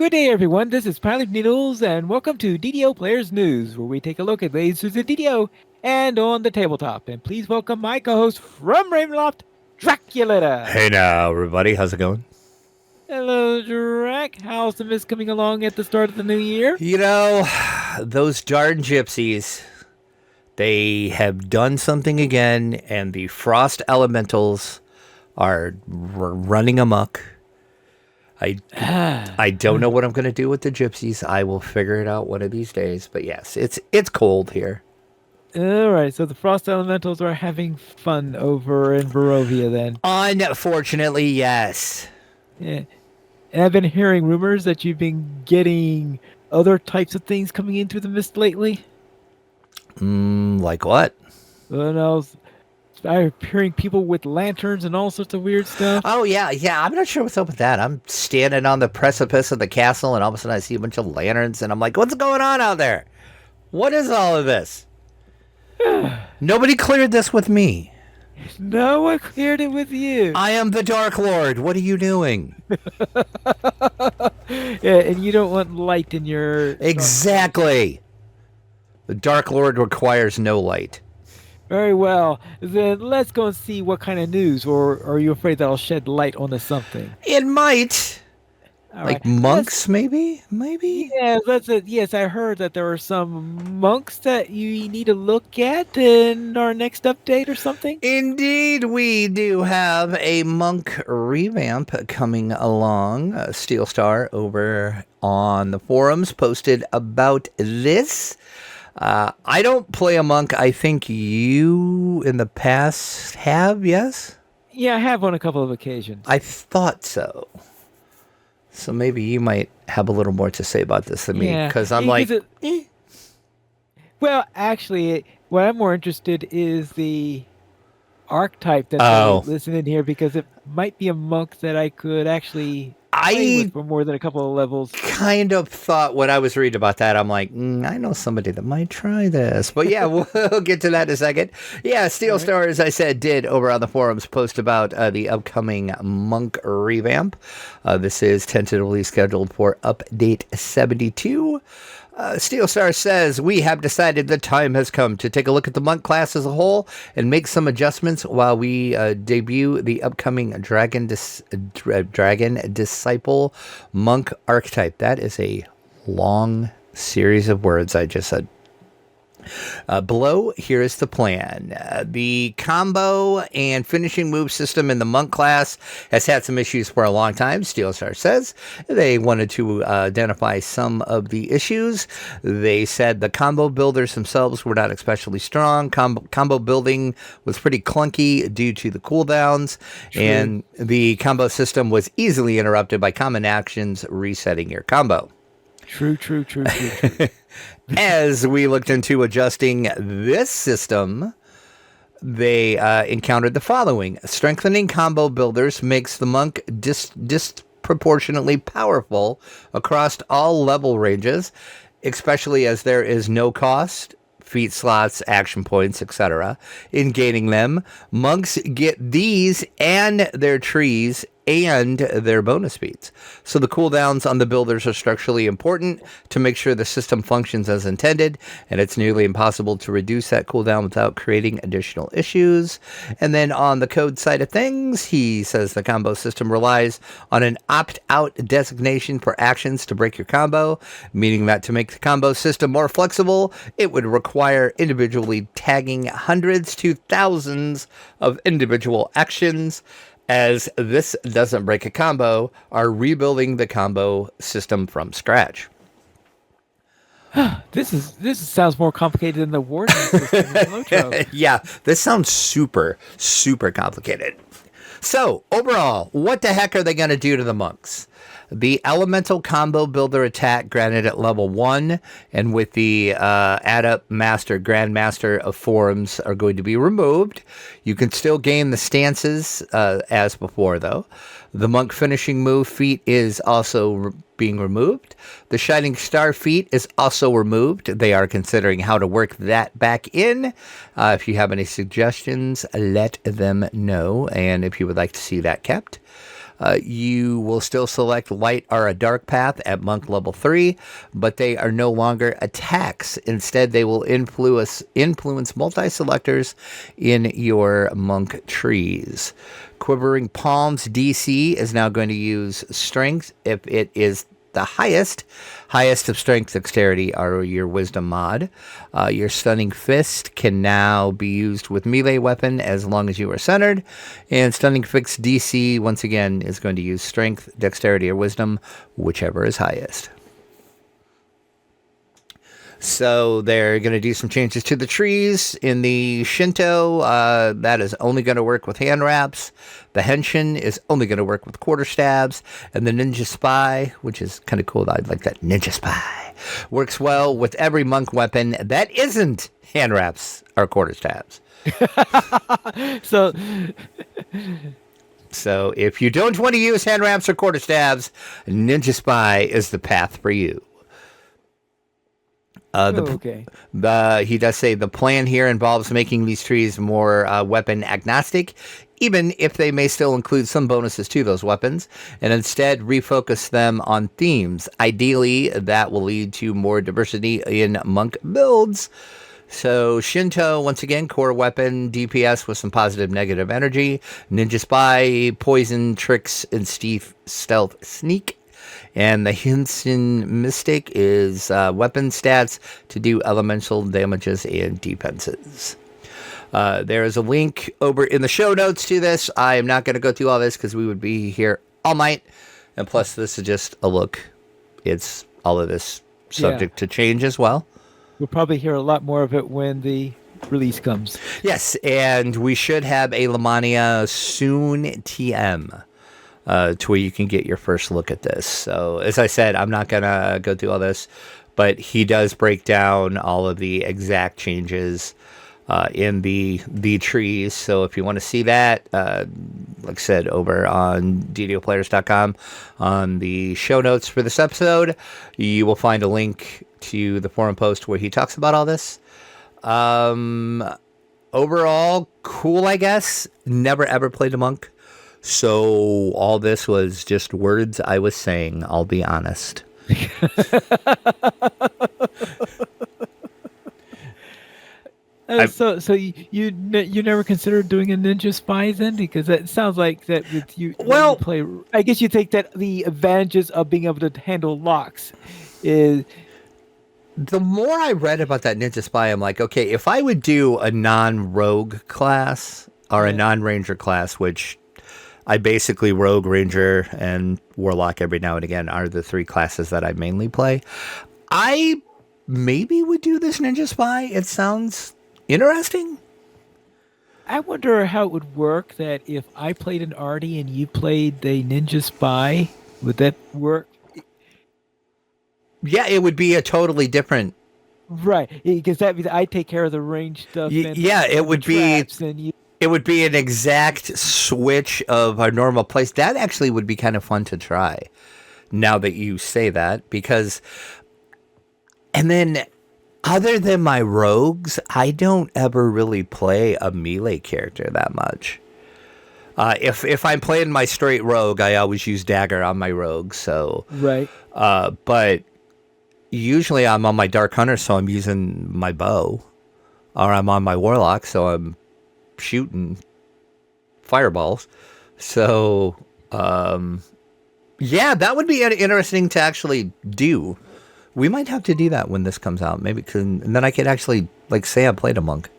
Good day, everyone. This is Pilot Needles, and welcome to DDO Players News, where we take a look at latest at DDO and on the tabletop. And please welcome my co-host from Ravenloft, Dracula. Hey now, everybody. How's it going? Hello, Drac. How's the mist coming along at the start of the new year? You know, those darn gypsies, they have done something again, and the frost elementals are running amok. I don't know what I'm going to do with the gypsies. I will figure it out one of these days. But yes, it's cold here. All right, so the frost elementals are having fun over in Barovia then. Unfortunately, yes. Yeah. And I've been hearing rumors that you've been getting other types of things coming in through the mist lately. Like what? Well, I'm hearing people with lanterns and all sorts of weird stuff. Oh, yeah. I'm not sure what's up with that. I'm standing on the precipice of the castle, and all of a sudden I see a bunch of lanterns, and I'm like, what's going on out there? What is all of this? Nobody cleared this with me. No one cleared it with you. I am the Dark Lord. What are you doing? Yeah, and you don't want light in your... Exactly. The Dark Lord requires no light. Very well. Then let's go and see what kind of news, or are you afraid that'll shed light onto something? It might. All like right. monks, maybe? Maybe? Yeah, yes, I heard that there are some monks that you need to look at in our next update or something. Indeed, we do have a monk revamp coming along. Steel Star over on the forums posted about this. I don't play a monk. I think you in the past have, yes? Yeah, I have on a couple of occasions. I thought so. So maybe you might have a little more to say about this than me, because I'm like... Well, actually, what I'm more interested is the archetype that's listed in here, because it might be a monk that I could actually play with for more than a couple of levels. Kind of thought when I was reading about that, I'm like, I know somebody that might try this. But yeah, we'll get to that in a second. Yeah, Steel Star, as I said, did over on the forums post about the upcoming monk revamp. This is tentatively scheduled for update 72. Steel Star says, we have decided the time has come to take a look at the monk class as a whole and make some adjustments while we debut the upcoming Dragon Disciple monk archetype. That is a long series of words I just said. Below, here is the plan. The combo and finishing move system in the monk class has had some issues for a long time, Steelstar says. They wanted to identify some of the issues. They said the combo builders themselves were not especially strong. Combo building was pretty clunky due to the cooldowns, and the combo system was easily interrupted by common actions resetting your combo. True. As we looked into adjusting this system, they encountered the following. Strengthening combo builders makes the monk disproportionately powerful across all level ranges, especially as there is no cost, feat slots, action points, etc. in gaining them. Monks get these and their trees and their bonus feats. So the cooldowns on the builders are structurally important to make sure the system functions as intended, and it's nearly impossible to reduce that cooldown without creating additional issues. And then on the code side of things, he says the combo system relies on an opt-out designation for actions to break your combo, meaning that to make the combo system more flexible, it would require individually tagging hundreds to thousands of individual actions. As this doesn't break a combo, are rebuilding the combo system from scratch. This sounds more complicated than the warden system in Lotro. Yeah, this sounds super complicated. So, overall, what the heck are they going to do to the monks? The elemental combo builder attack granted at level 1 and with the Adept Master, Grandmaster of Forums are going to be removed. You can still gain the stances as before, though. The monk finishing move feat is also being removed. The Shining Star feat is also removed. They are considering how to work that back in. If you have any suggestions, let them know, and if you would like to see that kept. You will still select light or a dark path at monk level 3, but they are no longer attacks. Instead, they will influence multi-selectors in your monk trees. Quivering Palms DC is now going to use strength if it is the highest of strength, dexterity, or your wisdom mod. Your stunning fist can now be used with melee weapon as long as you are centered. And stunning fist DC, once again, is going to use strength, dexterity, or wisdom, whichever is highest. So they're going to do some changes to the trees. In the Shinto, that is only going to work with hand wraps. The Henshin is only going to work with quarterstabs. And the Ninja Spy, which is kind of cool. I like that. Ninja Spy works well with every monk weapon that isn't hand wraps or quarterstabs. So if you don't want to use hand wraps or quarterstabs, Ninja Spy is the path for you. He does say the plan here involves making these trees more weapon agnostic, even if they may still include some bonuses to those weapons, and instead refocus them on themes. Ideally, that will lead to more diversity in monk builds. So Shinto, once again, core weapon, DPS with some positive negative energy. Ninja Spy, poison, tricks, and stealth sneak. And the Henshin Mystic is weapon stats to do elemental damages and defenses. There is a link over in the show notes to this. I am not going to go through all this because we would be here all night. And plus, this is just a look. It's all of this subject to change as well. We'll probably hear a lot more of it when the release comes. Yes, and we should have a Lamania soon TM. To where you can get your first look at this. So, as I said, I'm not going to go through all this, but he does break down all of the exact changes in the trees. So, if you want to see that, like I said, over on ddoplayers.com, on the show notes for this episode, you will find a link to the forum post where he talks about all this. Overall, cool, I guess. Never, ever played a monk. So all this was just words I was saying, I'll be honest. So you never considered doing a Ninja Spy then? Because that sounds like that with you. Well, you play. I guess you think that the advantages of being able to handle locks is. The more I read about that Ninja Spy, I'm like, okay, if I would do a non-rogue class or a non-ranger class, which I basically rogue, ranger, and warlock every now and again are the three classes that I mainly play, I maybe would do this Ninja Spy. It sounds interesting. I wonder how it would work that if I played an Artie and you played the Ninja Spy, would that work? Yeah, it would be a totally different. Right, because that means I take care of the range stuff. It would be. It would be an exact switch of our normal place. That actually would be kind of fun to try. Now that you say that, because, and then other than my rogues, I don't ever really play a melee character that much. If I'm playing my straight rogue, I always use dagger on my rogue. So right. But usually I'm on my dark hunter, so I'm using my bow, or I'm on my warlock, so I'm shooting fireballs. So yeah, that would be interesting to actually do. We might have to do that when this comes out, maybe, and then I could actually say I played a monk.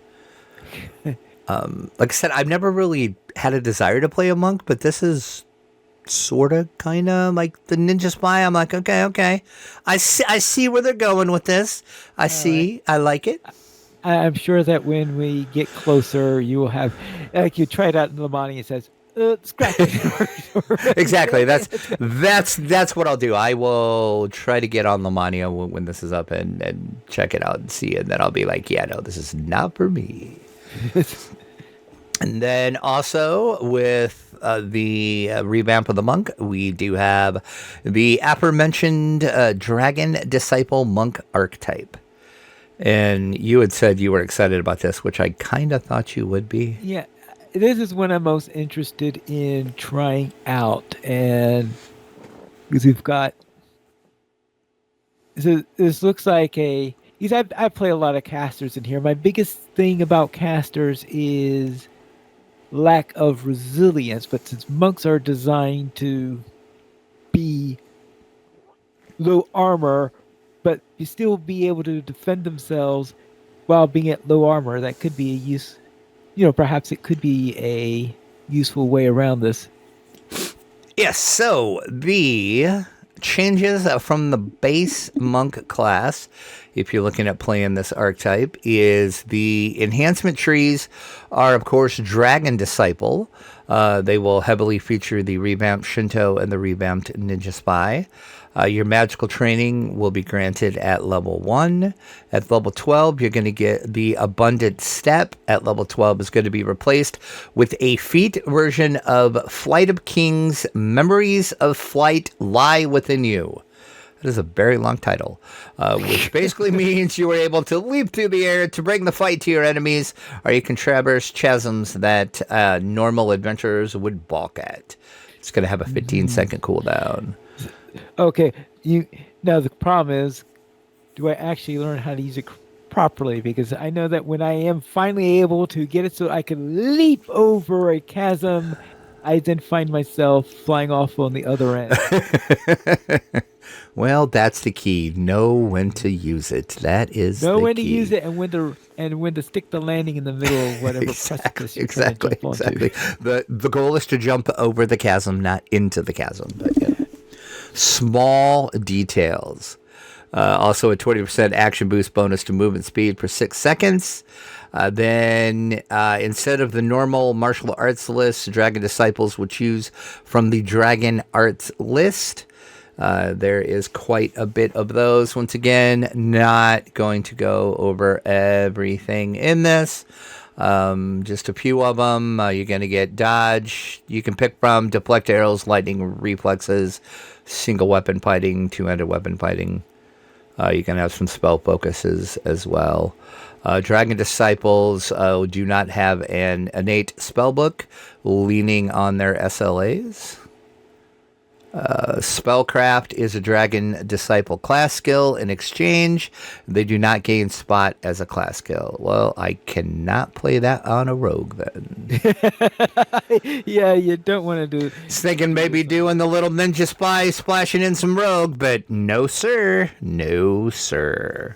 Like I said, I've never really had a desire to play a monk, but this is sort of kind of like the Ninja Spy. I'm like, okay, I see where they're going with this. I like it. I'm sure that when we get closer, you will have, like you tried out in Lamani, it says, scratch it. Exactly. That's what I'll do. I will try to get on Lamania when this is up and check it out and see it. And then I'll be like, yeah, no, this is not for me. And then also with the revamp of the monk, we do have the aforementioned Dragon Disciple Monk archetype. And you had said you were excited about this, which I kind of thought you would be. Yeah. this is one I'm most interested in trying out, and because we've got this looks like a. Because I play a lot of casters in here. My biggest thing about casters is lack of resilience, but since monks are designed to be low armor, but you still be able to defend themselves while being at low armor, that could be a use. Perhaps it could be a useful way around this. Yes, so the changes from the base monk class, if you're looking at playing this archetype, is the enhancement trees are, of course, Dragon Disciple. They will heavily feature the revamped Shinto and the revamped Ninja Spy. Your magical training will be granted at level 1. At level 12, you're going to get the Abundant Step. At level 12 is going to be replaced with a feat version of Flight of Kings, Memories of Flight Lie Within You. That is a very long title, which basically means you were able to leap through the air to bring the fight to your enemies, or you can traverse chasms that normal adventurers would balk at. It's going to have a 15-second cooldown. Okay, now the problem is, do I actually learn how to use it properly? Because I know that when I am finally able to get it so I can leap over a chasm, I then find myself flying off on the other end. Well, that's the key. Know when to use it. That is know the when key. to use it and when to stick the landing in the middle of whatever precipice you're trying to jump onto. Exactly. The goal is to jump over the chasm, not into the chasm. But yeah. Small details. Also a 20% action boost bonus to movement speed for 6 seconds. Then instead of the normal martial arts list, Dragon Disciples will choose from the Dragon Arts list. There is quite a bit of those. Once again, not going to go over everything in this. Just a few of them. You're going to get dodge. You can pick from deflect arrows, lightning reflexes, single weapon fighting, two-handed weapon fighting. You can have some spell focuses as well. Dragon Disciples do not have an innate spellbook, leaning on their SLAs. Spellcraft is a Dragon Disciple class skill. In exchange, they do not gain spot as a class skill. Well, I cannot play that on a rogue then. Yeah, you don't want to do it. Thinking maybe doing the little ninja spy splashing in some rogue, but no sir. No sir.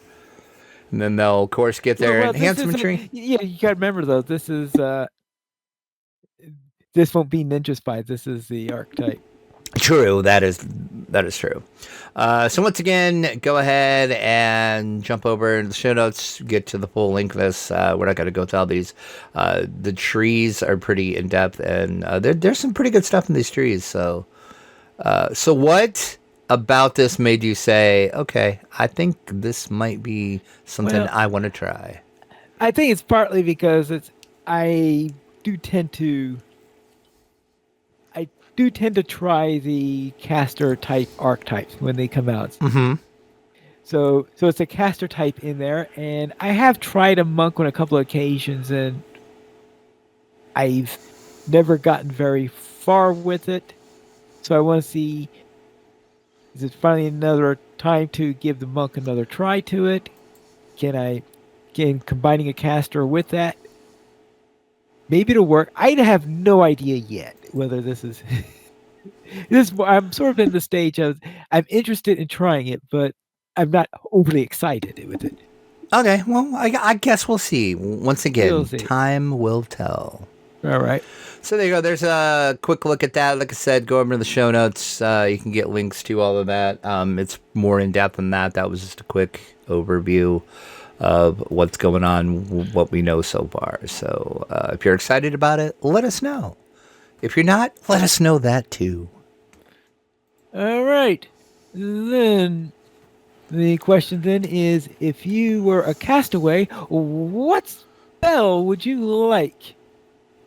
And then they'll of course get their enhancement tree. Yeah, you gotta remember though, this won't be Ninja Spy, this is the archetype. True, that is true. So once again, go ahead and jump over in the show notes, get to the full link of this. We're not going to go to all these. The trees are pretty in depth, and there's some pretty good stuff in these trees. So what about this made you say, okay, I think this might be something I want to try? I think it's partly because I do tend to try the caster type archetypes when they come out. Mm-hmm. So it's a caster type in there, and I have tried a monk on a couple of occasions, and I've never gotten very far with it. So I want to see, is it finally another time to give the monk another try to it? Can combining a caster with that, maybe it'll work. I have no idea yet whether this is I'm sort of in the stage of I'm interested in trying it, but I'm not overly excited with it. Okay, well, I guess we'll see. Once again, time will tell. All right. So there you go. There's a quick look at that. Like I said, go over to the show notes. You can get links to all of that. It's more in depth than that. That was just a quick overview of what's going on, what we know so far. So if you're excited about it, let us know. If you're not, let us know that too. All right. Then the question then is, if you were a castaway, what spell would you like?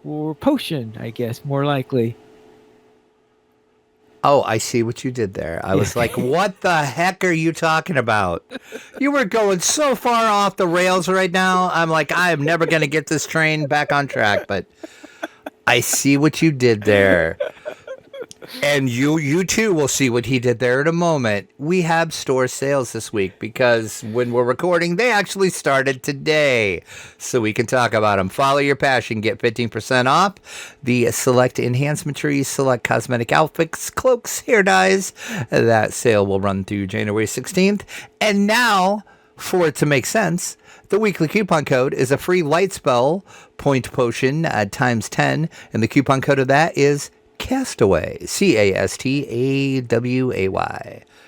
Or potion, I guess, more likely. Oh, I see what you did there. I was like, what the heck are you talking about? You were going so far off the rails right now. I'm like, I am never going to get this train back on track. But I see what you did there. And you too will see what he did there in a moment. We have store sales this week because when we're recording, they actually started today. So we can talk about them. Follow your passion. Get 15% off the select enhancement trees, select cosmetic outfits, cloaks, hair dyes. That sale will run through January 16th. And now, for it to make sense, the weekly coupon code is a free light spell point potion times 10. And the coupon code of that is Castaway, Castaway.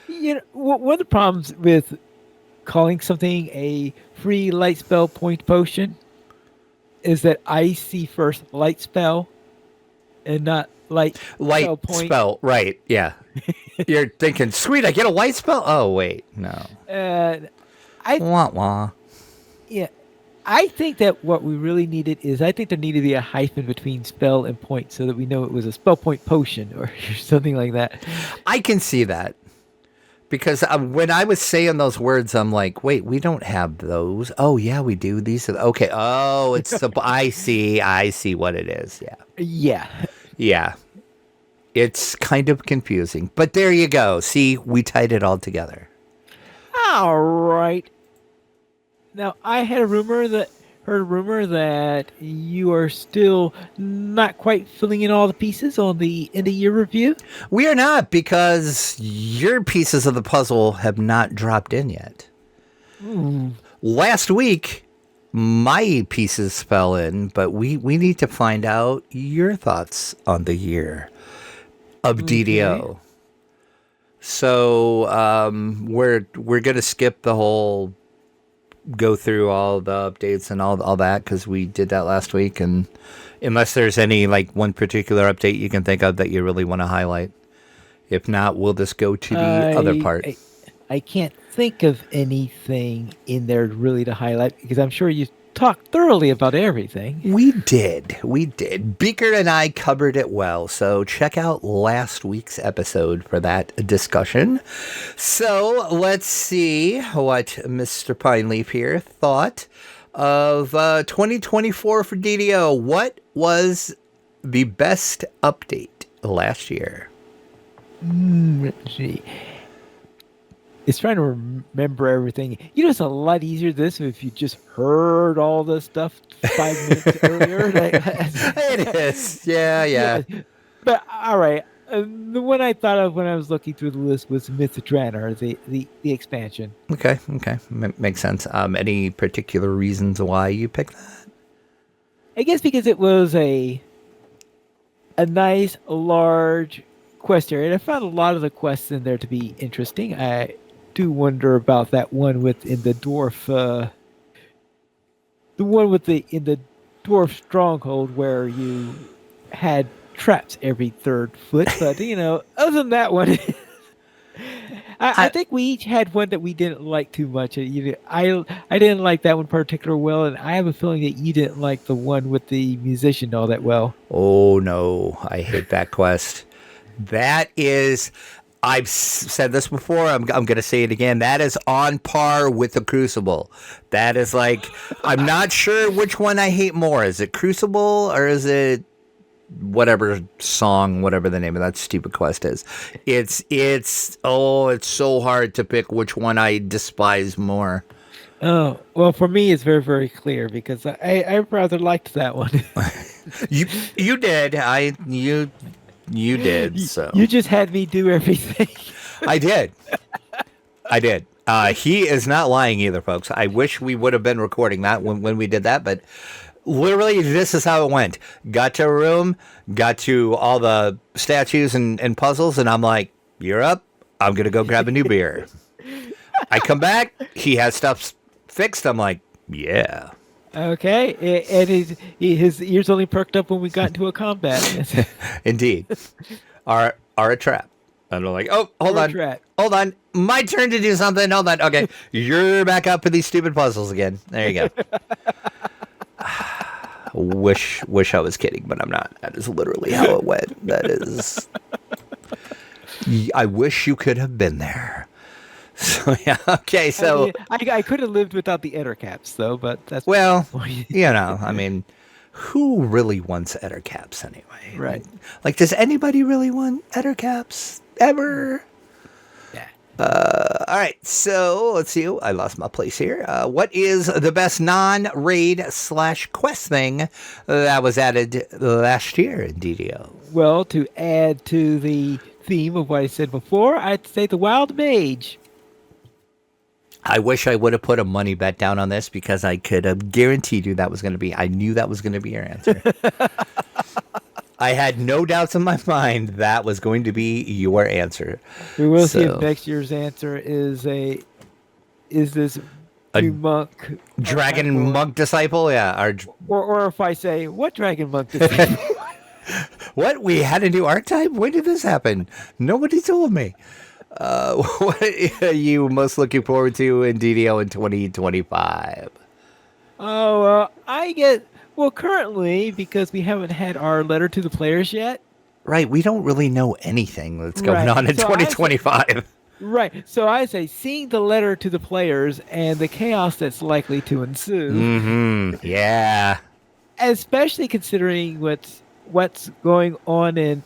You know, one of the problems with calling something a free light spell point potion is that I see first light spell and not light spell point. Spell, right? Yeah. You're thinking, sweet, I get a light spell. Oh wait, no. Wah wah. Yeah. I think that what we really needed is I think there needed to be a hyphen between spell and point so that we know it was a spell point potion or something like that. I can see that because when I was saying those words, I'm like, wait, we don't have those. Oh yeah, we do. These are okay. Oh, it's the I see what it is. Yeah. Yeah. Yeah. It's kind of confusing, but there you go. See, we tied it all together. All right. Now, I had heard a rumor that you are still not quite filling in all the pieces on the end of year review. We are not because your pieces of the puzzle have not dropped in yet. Last week, my pieces fell in, but we need to find out your thoughts on the year of DDO. So we're gonna skip the whole go through all the updates and all that because we did that last week, and unless there's any like one particular update you can think of that you really want to highlight, if not, we'll just go to the other part. I can't think of anything in there really to highlight because I'm sure you talked thoroughly about everything. We did. Beaker and I covered it well, so check out last week's episode for that discussion. So let's see what Mr. Pineleaf here thought of 2024 for DDO. What was the best update last year? Let's see. It's trying to remember everything. You know, it's a lot easier this if you just heard all this stuff 5 minutes earlier. It is. Yeah. But all right, the one I thought of when I was looking through the list was Myth of Draenor, the expansion. Okay. Makes sense. Any particular reasons why you picked that? I guess because it was a nice, large quest area. And I found a lot of the quests in there to be interesting. I do wonder about that one in the dwarf, in the dwarf stronghold where you had traps every third foot. But other than that one, I think we each had one that we didn't like too much. I didn't like that one particularly well, and I have a feeling that you didn't like the one with the musician all that well. Oh no, I hate that quest. That is, I've said this before, I'm going to say it again. That is on par with the Crucible. That is like, I'm not sure which one I hate more. Is it Crucible or is it whatever the name of that stupid quest is? It's so hard to pick which one I despise more. Oh, well, for me, it's very, very clear because I rather liked that one. You did. You did, so. You just had me do everything. I did. He is not lying either, folks. I wish we would have been recording that when we did that, but literally this is how it went. Got to a room, got to all the statues and puzzles, and I'm like, you're up. I'm going to go grab a new beer. I come back. He has stuff fixed. I'm like, yeah. Okay, and his ears only perked up when we got into a combat. Indeed. Are a trap. And I'm like, oh, hold on. My turn to do something. Hold on. Okay, you're back up for these stupid puzzles again. There you go. Wish I was kidding, but I'm not. That is literally how it went. That is. I wish you could have been there. So yeah, okay. So I could have lived without the enter caps, though. But that's well, I mean, who really wants Ettercaps anyway? Right. Like, does anybody really want Ettercaps ever? Yeah. All right, so let's see. I lost my place here. What is the best non-raid / quest thing that was added last year in DDO? Well, to add to the theme of what I said before, I'd say the Wild Mage. I wish I would have put a money bet down on this because I could have guaranteed you that was going to be. I knew that was going to be your answer. I had no doubts in my mind that was going to be your answer. We will see if next year's answer is this new monk, dragon monk disciple? Yeah, or if I say what dragon monk disciple? What, we had a new archetype? When did this happen? Nobody told me. What are you most looking forward to in DDO in 2025? Oh, currently, because we haven't had our letter to the players yet. Right, we don't really know anything that's going on in 2025. Right, so I say seeing the letter to the players and the chaos that's likely to ensue. Mm-hmm. Yeah. Especially considering what's going on in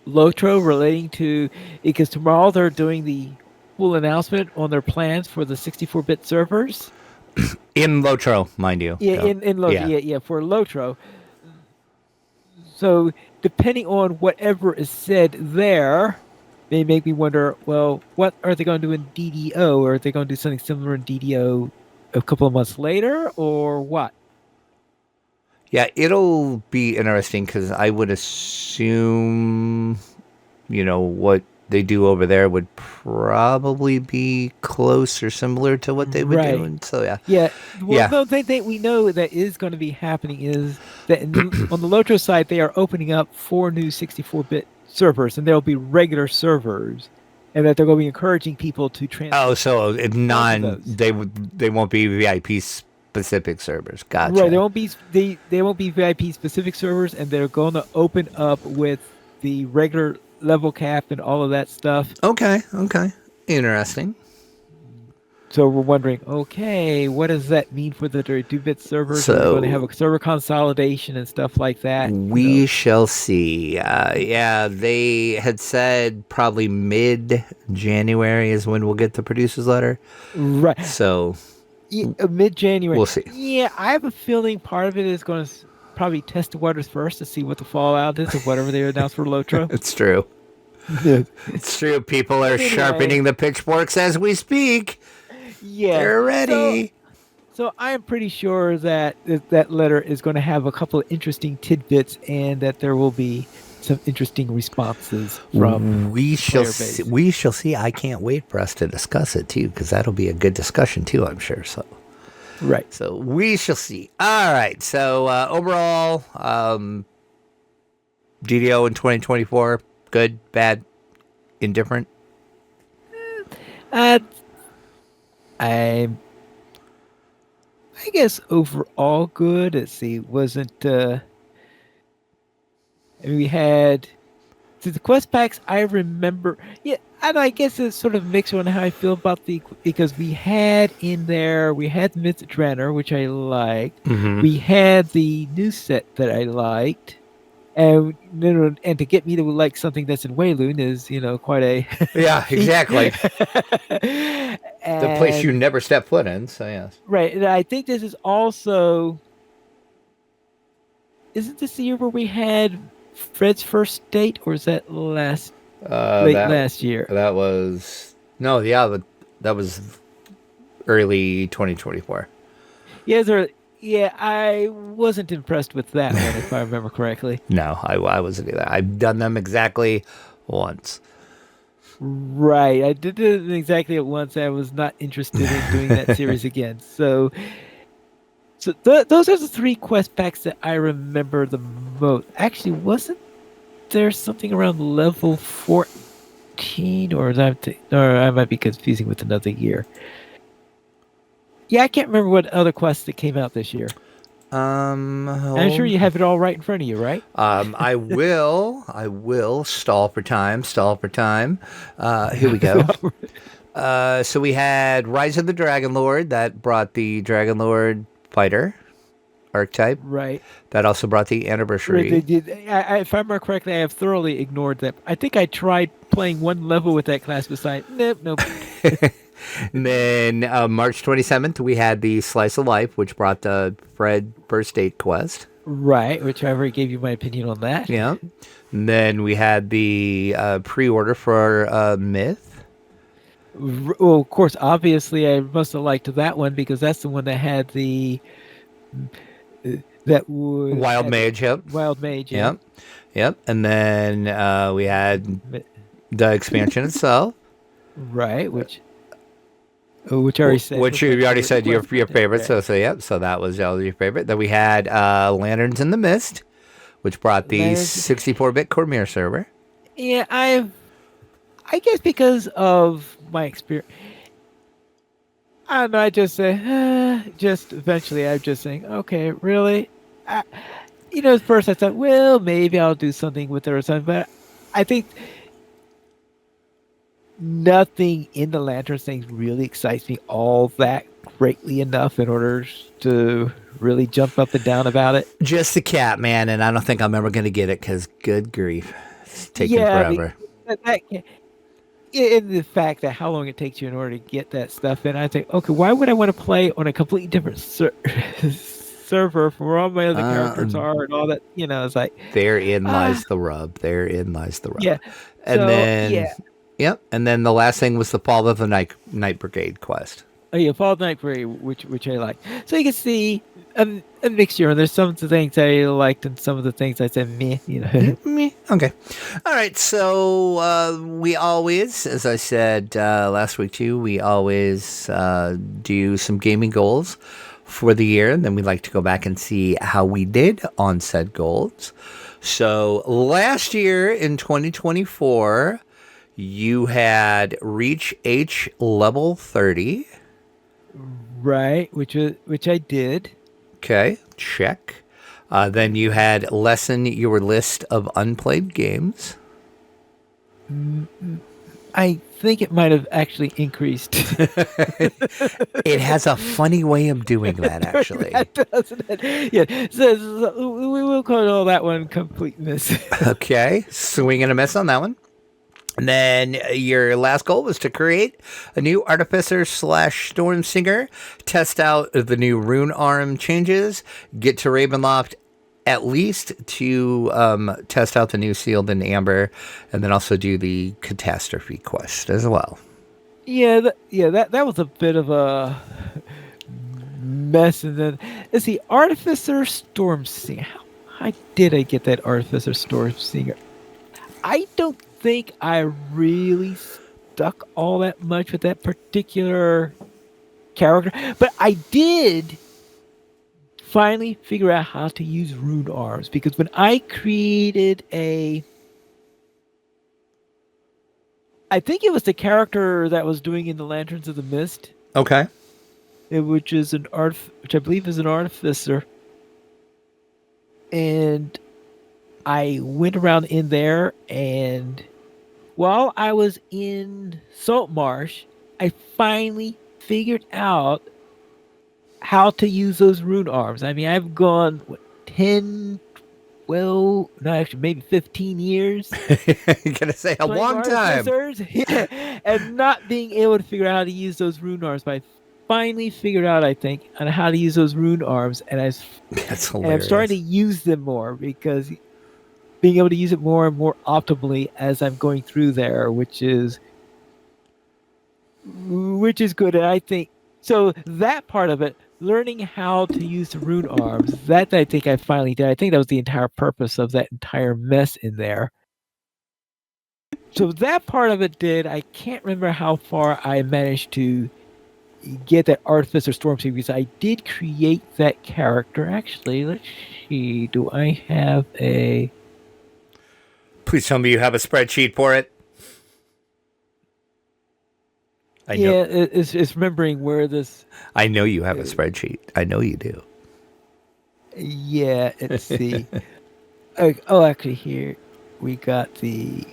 Lotro relating to, because tomorrow they're doing the full announcement on their plans for the 64-bit servers. In Lotro, mind you. Yeah, in Lotro, yeah, for Lotro. So depending on whatever is said there, may make me wonder, well, what are they going to do in DDO? Or are they going to do something similar in DDO a couple of months later, or what? Yeah, it'll be interesting because I would assume, what they do over there would probably be close or similar to what they would do. And so, yeah. Yeah. Well, the thing we know that is going to be happening is that on the Lotro side, they are opening up 4 new 64-bit servers, and they'll be regular servers, and that they're going to be encouraging people to transfer. Oh, so they won't be VIP specific servers. Gotcha. Right, they won't be VIP specific servers, and they're going to open up with the regular level cap and all of that stuff. Okay, interesting. So we're wondering, okay, what does that mean for the 32-bit servers? So, are we going to have a server consolidation and stuff like that? We shall see. Yeah, they had said probably mid-January is when we'll get the producer's letter. Right. So mid-January. We'll see. Yeah, I have a feeling part of it is going to probably test the waters first to see what the fallout is of whatever they announce for Lotro. It's true. It's true. People are sharpening the pitchforks as we speak. Yeah. They're ready. So I'm pretty sure that that letter is going to have a couple of interesting tidbits and that there will be some interesting responses from we shall see. I can't wait for us to discuss it too, because that'll be a good discussion too, I'm sure. So right. So we shall see. All right. So overall, DDO in 2024, good, bad, indifferent. I guess overall good. Let's see, wasn't we had the quest packs. I remember, yeah, and I guess it's sort of mixed on how I feel about because we had Myth Drenner, which I liked. Mm-hmm. We had the new set that I liked. And to get me to like something that's in Wayloon is, quite a yeah, exactly. The place you never step foot in. So yes, right. And I think this is also, isn't this the year where we had Fred's first date, or is that last year? That was that was early 2024. Yeah, I wasn't impressed with that one, if I remember correctly. No, I wasn't either. I've done them exactly once. Right, I did it exactly at once. I was not interested in doing that series again. So those are the 3 quest packs that I remember the most. Actually, wasn't there something around level 14, or I might be confusing with another year. Yeah, I can't remember what other quests that came out this year. I'm sure you have it all right in front of you, right? I will stall for time. Here we go. So we had Rise of the Dragon Lord that brought the Dragon Lord fighter. Archetype. Right. That also brought the Right, anniversary. if I remember correctly, I have thoroughly ignored that. I think I tried playing one level with that class beside. Nope, nope. And then March 27th, we had the Slice of Life, which brought the Fred First Date Quest. Right, which I already gave you my opinion on that. Yeah. And then we had the pre-order for Myth. Well, of course, obviously, I must have liked that one because that's the one that had the Wild Mage, yep. Wild Mage. Yeah. Yep. Yep. And then we had the expansion itself. Right, which I already said. Which you already said your favorite. Right. So yep. So that was your favorite. Then we had Lanterns in the Mist, which brought the 64-bit Cormier server. Yeah, I guess because of my experience, I don't know. I just say, just eventually, I'm just saying, okay, really. At first I thought, well, maybe I'll do something with it or something, but I think nothing in the Lanterns thing really excites me all that greatly enough in order to really jump up and down about it. Just the cat, man, and I don't think I'm ever going to get it because, good grief, it's taking forever. In the fact that how long it takes you in order to get that stuff in, I think, okay, why would I want to play on a completely different server from where all my other characters are and all that? It's like therein lies the rub. Therein lies the rub. Yeah, and then yep, and then the last thing was the Fall of the Night Brigade quest. Oh yeah, Fall of the Night Brigade, which I like. So you can see a mixture, and there's some of the things I liked, and some of the things I said meh. Meh. Okay, all right. So we always, as I said last week too, we always do some gaming goals for the year, and then we like to go back and see how we did on said goals. So last year in 2024, you had reach H level 30. Right, which I did. Okay, check. Then you had lessen your list of unplayed games. I think it might have actually increased. It has a funny way of doing that, actually. Doesn't it? Yeah, so we will call that one completeness. Okay, swing and a miss on that one. And then your last goal was to create a new Artificer / Storm Singer, test out the new rune arm changes, get to Ravenloft at least to test out the new Sealed in Amber, and then also do the Catastrophe quest as well. Yeah, that was a bit of a mess. And then let's see, Artificer Storm Singer. How did I get that Artificer Storm Singer? I don't think I really stuck all that much with that particular character, but I did finally figure out how to use rune arms, because when I created I think it was the character that was doing in the Lanterns of the Mist. Okay. Which I believe is an artificer. And I went around in there, and while I was in Saltmarsh, I finally figured out how to use those rune arms. I mean, I've gone 10, well, no, actually, maybe 15 years. You're going to say a long time. Yeah, and not being able to figure out how to use those rune arms. But I finally figured out, I think, on how to use those rune arms. That's hilarious. And I'm starting to use them more, because being able to use it more and more optimally as I'm going through there, which is good. And I think, so that part of it, learning how to use the rune arms, that I think I finally did. I think that was the entire purpose of that entire mess in there. So that part of it did. I can't remember how far I managed to get that Artificer Storm Singer, because I did create that character. Actually, let's see. Do I have a... Please tell me you have a spreadsheet for it. I know. Yeah, it's remembering where this... I know you have a spreadsheet. I know you do. Yeah, let's see. Oh, actually, here we got the...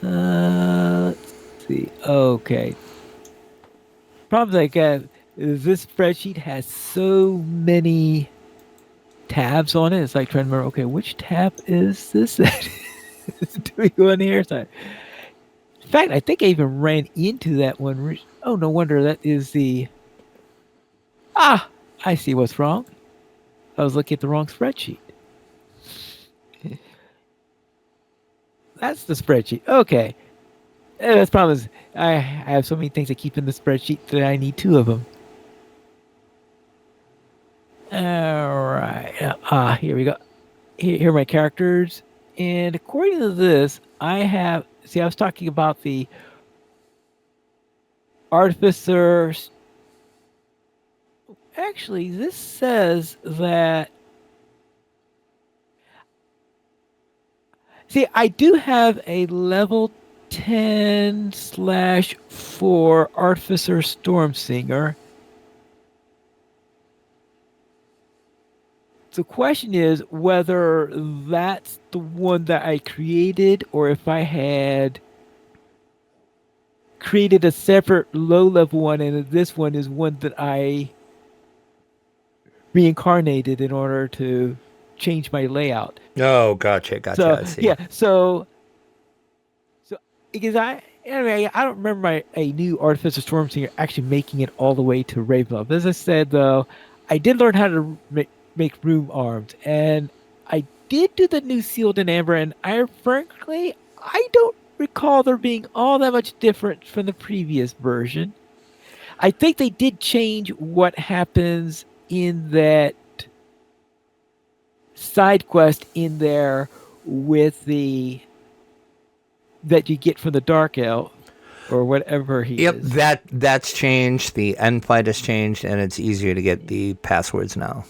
let's see. Okay. Problem I got is this spreadsheet has so many tabs on it. It's like trying to remember, okay, which tab is this? Do we go in here? So, in fact, I think I even ran into that one. Oh, no wonder that is the. Ah, I see what's wrong. I was looking at the wrong spreadsheet. That's the spreadsheet. Okay. The problem is I have so many things I keep in the spreadsheet that I need two of them. All right. Here we go. Here are my characters. And according to this, I have. See, I was talking about the artificer. Actually, this says that. See, I do have a level 10/4 Artificer Stormsinger. The question is whether that's the one that I created or if I had created a separate low-level one and this one is one that I reincarnated in order to change my layout. Oh, gotcha. So I see. yeah, so because anyway, I don't remember a new Artificer Stormsinger actually making it all the way to Revamp. As I said though, I did learn how to make room arms, and I did do the new Sealed in Amber, and frankly I don't recall there being all that much different from the previous version. I think they did change what happens in that side quest in there with the that you get from the Dark Elf or whatever he is. Yep, that's changed. The end fight has changed, and it's easier to get the passwords now.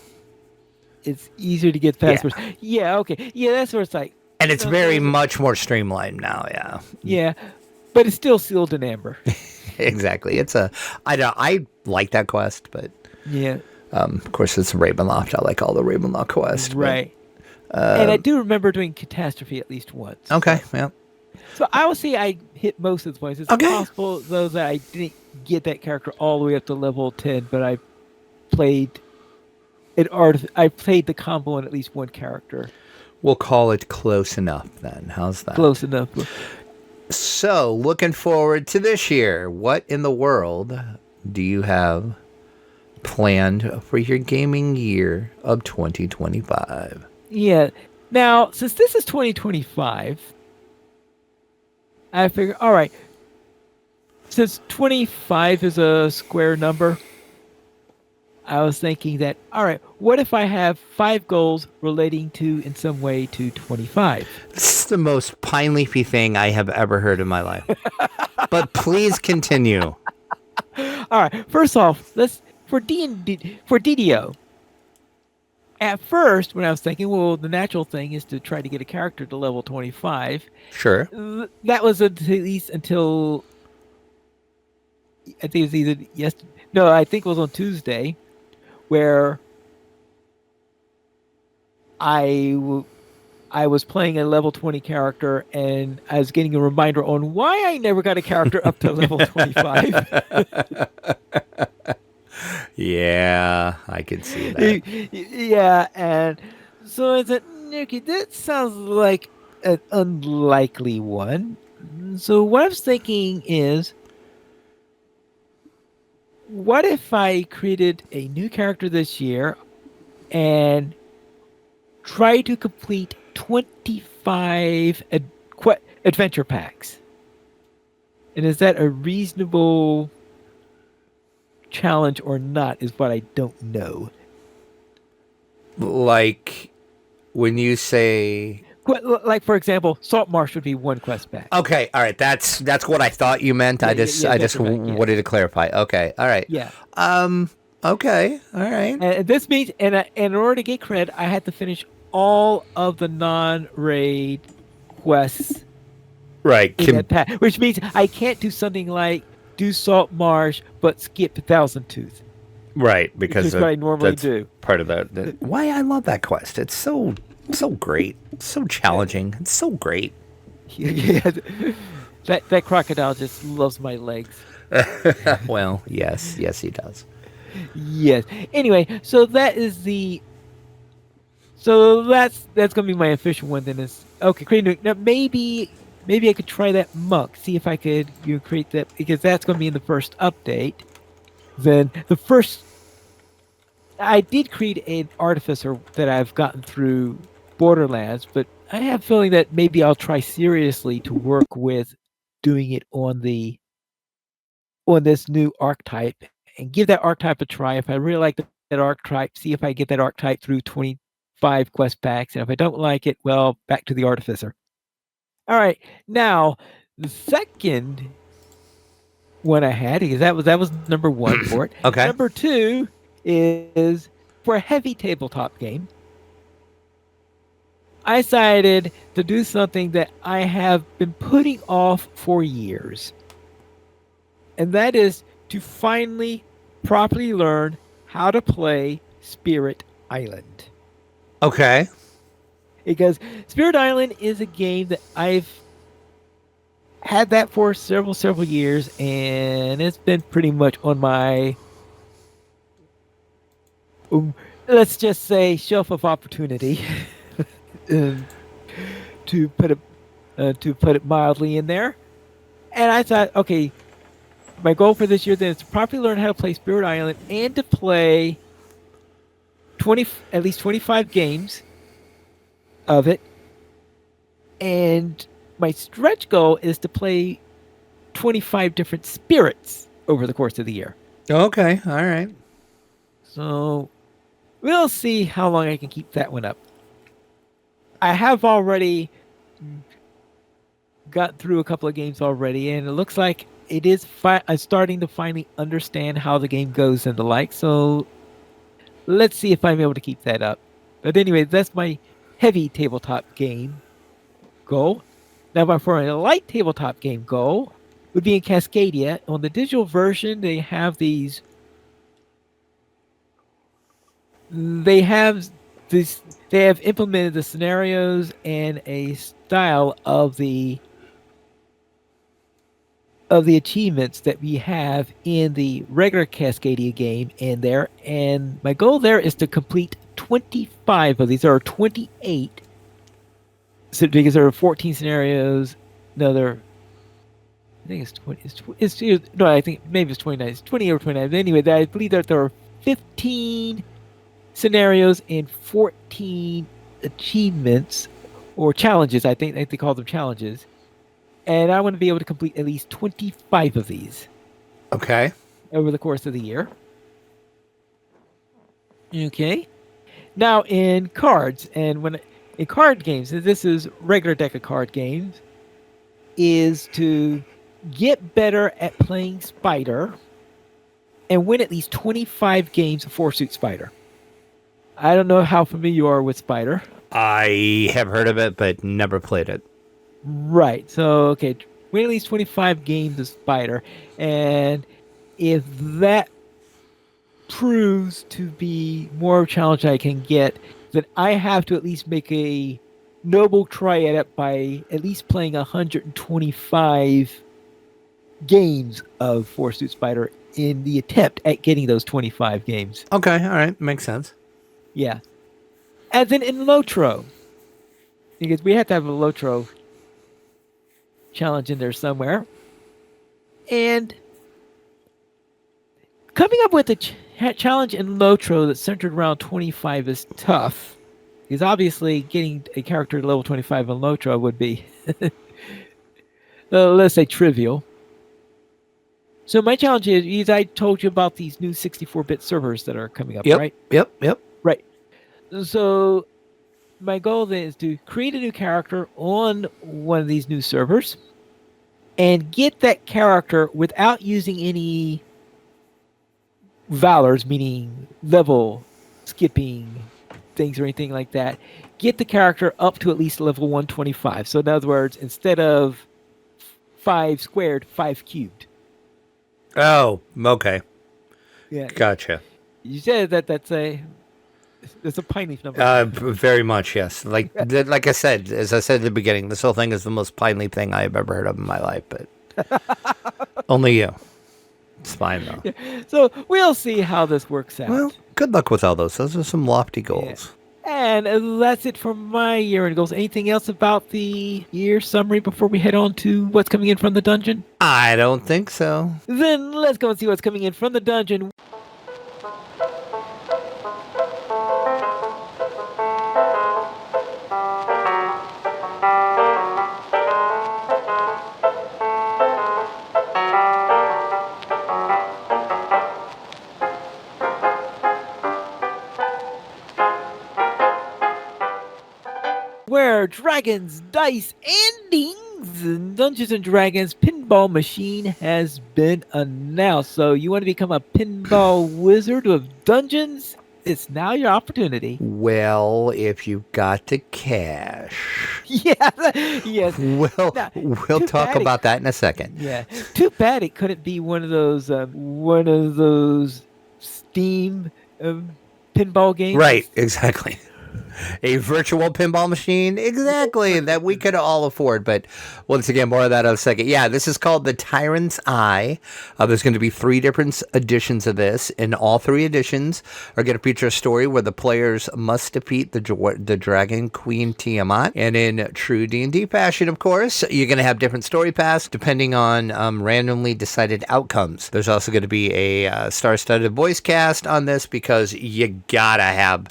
It's easier to get passwords. Yeah, okay. Yeah, that's where it's like. And it's very much more streamlined now, yeah. Yeah, but it's still Sealed in Amber. Exactly. I like that quest, but yeah. Of course, it's Ravenloft. I like all the Ravenloft quests. Right. And I do remember doing Catastrophe at least once. Okay, yeah. So I will say I hit most of the points. It's possible, though, that I didn't get that character all the way up to level 10, but I played I played the combo on at least one character. We'll call it close enough then. How's that? Close enough. So, looking forward to this year, what in the world do you have planned for your gaming year of 2025? Yeah. Now, since this is 2025, I figure, all right, since 25 is a square number, I was thinking that, all right, what if I have 5 goals relating to, in some way, to 25? This is the most Pineleafy thing I have ever heard in my life. But please continue. All right, first off, for DDO. At first, when I was thinking, well, the natural thing is to try to get a character to level 25. Sure. That was at least until I think it was either yesterday. No, I think it was on Tuesday, where I was playing a level 20 character, and I was getting a reminder on why I never got a character up to level 25. Yeah, I could see that. Yeah, and so I said, okay, that sounds like an unlikely one. So what I was thinking is, what if I created a new character this year and try to complete 25 adventure packs? And is that a reasonable challenge or not is what I don't know. Like when you say, like for example, Salt Marsh would be one quest back. Okay, all right, that's what I thought you meant. Yeah, I just wanted to clarify. Okay, all right. Yeah. Okay, all right. And this means, and in order to get cred, I had to finish all of the non-raid quests. Right. In that pack, which means I can't do something like do Salt Marsh but skip Thousand Tooth. Right, because what I normally do. Part of that. Why I love that quest. It's so great. It's so challenging. It's so great. Yeah, that crocodile just loves my legs. Well, yes, he does. Yes. Anyway, so that is the So that's gonna be my official one. Then is okay. Create a new, now maybe I could try that monk. See if I could create that because that's gonna be in the first update. Then the first I did create an artificer that I've gotten through Borderlands, but I have a feeling that maybe I'll try seriously to work with doing it on this new archetype and give that archetype a try. If I really like that archetype, see if I get that archetype through 25 quest packs. And if I don't like it, well, back to the artificer. All right. Now, the second one I had, because that was number one for it. Okay. Number two is for a heavy tabletop game. I decided to do something that I have been putting off for years. And that is to finally properly learn how to play Spirit Island. Okay. Because Spirit Island is a game that I've had that for several years, and it's been pretty much on my let's just say shelf of opportunity to put it mildly in there. And I thought, okay, my goal for this year then is to properly learn how to play Spirit Island and to play at least 25 games of it. And my stretch goal is to play 25 different spirits over the course of the year. Okay. All right. So we'll see how long I can keep that one up. I have already got through a couple of games already, and it looks like it is I'm starting to finally understand how the game goes and the like. So let's see if I'm able to keep that up. But anyway, that's my heavy tabletop game goal. Now, for a light tabletop game goal would be in Cascadia. On the digital version, they have these. They have this. They have implemented the scenarios and a style of the achievements that we have in the regular Cascadia game in there. And my goal there is to complete 25 of these. There are 28. So because there are 14 scenarios. No, I think it's 20. No, I think maybe it's 29. It's 20 or 29. But anyway, I believe that there are 15 scenarios and 14 achievements or challenges. I think they call them challenges. And I want to be able to complete at least 25 of these. Okay. Over the course of the year. Okay. Now in cards, and in card games, this is regular deck of card games, is to get better at playing Spider and win at least 25 games of 4-suit Spider. I don't know how familiar you are with Spider. I have heard of it, but never played it. Right. So, okay, win at least 25 games of Spider. And if that proves to be more of a challenge I can get, then I have to at least make a noble try at it by at least playing 125 games of 4-suit Spider in the attempt at getting those 25 games. Okay, all right, makes sense. Yeah. And then in Lotro, because we have to have a Lotro challenge in there somewhere. And coming up with a challenge in Lotro that's centered around 25 is tough. Because obviously getting a character to level 25 in Lotro would be, let's say, trivial. So my challenge is I told you about these new 64-bit servers that are coming up, right? Yep. Right. So my goal then is to create a new character on one of these new servers and get that character without using any valors, meaning level skipping things or anything like that. Get the character up to at least level 125. So in other words, instead of 5 squared, 5 cubed. Oh, okay. Yeah. Gotcha. You said that's a Pineleaf number. Very much, yes. Like I said, as I said at the beginning, this whole thing is the most Pineleaf thing I have ever heard of in my life, but only you. It's fine, though. Yeah. So we'll see how this works out. Well, good luck with all those. Those are some lofty goals. And that's it for my year-end goals. Anything else about the year summary before we head on to what's coming in from the dungeon? I don't think so. Then let's go and see what's coming in from the dungeon. Where dragons, dice, and dings, Dungeons and Dragons Pinball Machine has been announced. So you want to become a pinball wizard of dungeons? It's now your opportunity. Well, if you've got the cash. Yeah, yes. We'll Now, talk bad about that in a second. Yeah. Too bad it couldn't be one of those Steam pinball games. Right, exactly. A virtual pinball machine, exactly, that we could all afford. But once again, more of that in a second. Yeah, this is called the Tyrant's Eye. There's going to be 3 different editions of this, and all 3 editions are going to feature a story where the players must defeat the Dragon Queen Tiamat. And in true D&D fashion, of course, you're going to have different story paths depending on randomly decided outcomes. There's also going to be a star-studded voice cast on this because you gotta have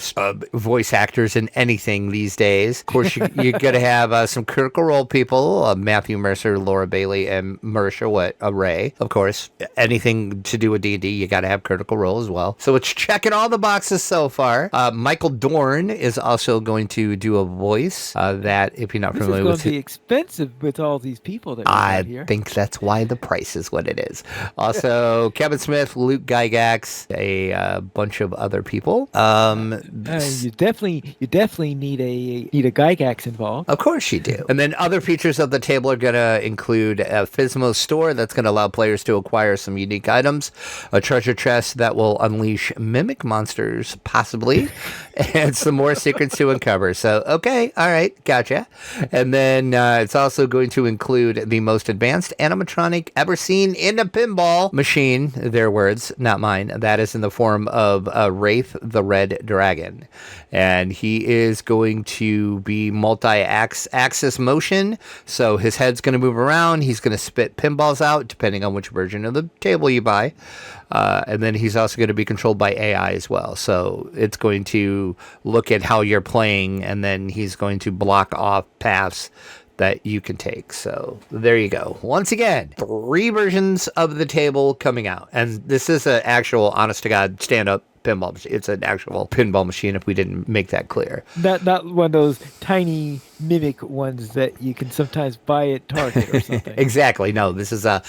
voice actors in anything these days. Of course, you're going to have some Critical Role people, Matthew Mercer, Laura Bailey, and Marisha Ray. Of course, anything to do with D&D, you got to have Critical Role as well. So it's checking all the boxes so far. Michael Dorn is also going to do a voice that, if you're not familiar with it, it's going to be expensive with all these people that we got here. I think that's why the price is what it is. Also, Kevin Smith, Luke Gygax, a bunch of other people. You definitely need a Gygax involved. Of course you do. And then other features of the table are going to include a Physmo store that's going to allow players to acquire some unique items, a treasure chest that will unleash mimic monsters, possibly, and some more secrets to uncover. So, okay, all right, gotcha. And then it's also going to include the most advanced animatronic ever seen in a pinball machine. Their words, not mine. That is in the form of Wraith the Red Dragon. And he is going to be multi-axis motion, so his head's going to move around. He's going to spit pinballs out, depending on which version of the table you buy. And then he's also going to be controlled by AI as well. So it's going to look at how you're playing, and then he's going to block off paths that you can take. So there you go. Once again, 3 versions of the table coming out. And this is an actual, honest-to-God, stand-up pinball machine. It's an actual pinball machine, if we didn't make that clear. Not one of those tiny mimic ones that you can sometimes buy at Target or something. Exactly. No, this is a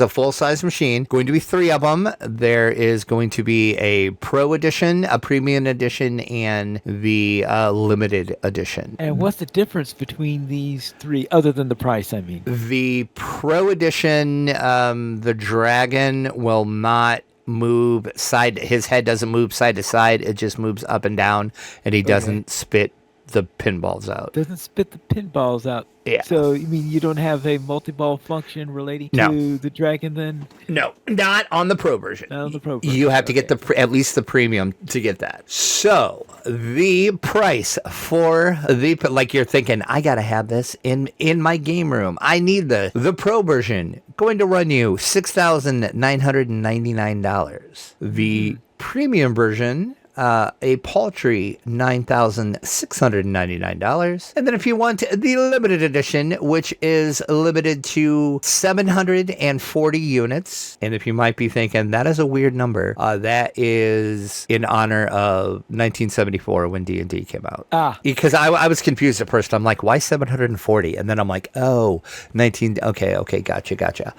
full-size machine. Going to be 3 of them. There is going to be a Pro Edition, a Premium Edition, and the Limited Edition. And what's the difference between these 3, other than the price, I mean? The Pro Edition, the Dragon will not move his head doesn't move side to side, it just moves up and down, and he doesn't spit the pinballs out. Doesn't spit the pinballs out. Yeah. So, you mean you don't have a multi-ball function relating to the Dragon then? No, not on the Pro version. Not on the Pro version. You have to get at least the Premium to get that. So, the price for like you're thinking, I got to have this in my game room. I need the Pro version. Going to run you $6,999. The Premium version, a paltry $9,699. And then if you want the limited edition, which is limited to 740 units, and if you might be thinking, that is a weird number, that is in honor of 1974 when D&D came out. Because I was confused at first. I'm like, why 740? And then I'm like, oh, 19, okay, gotcha.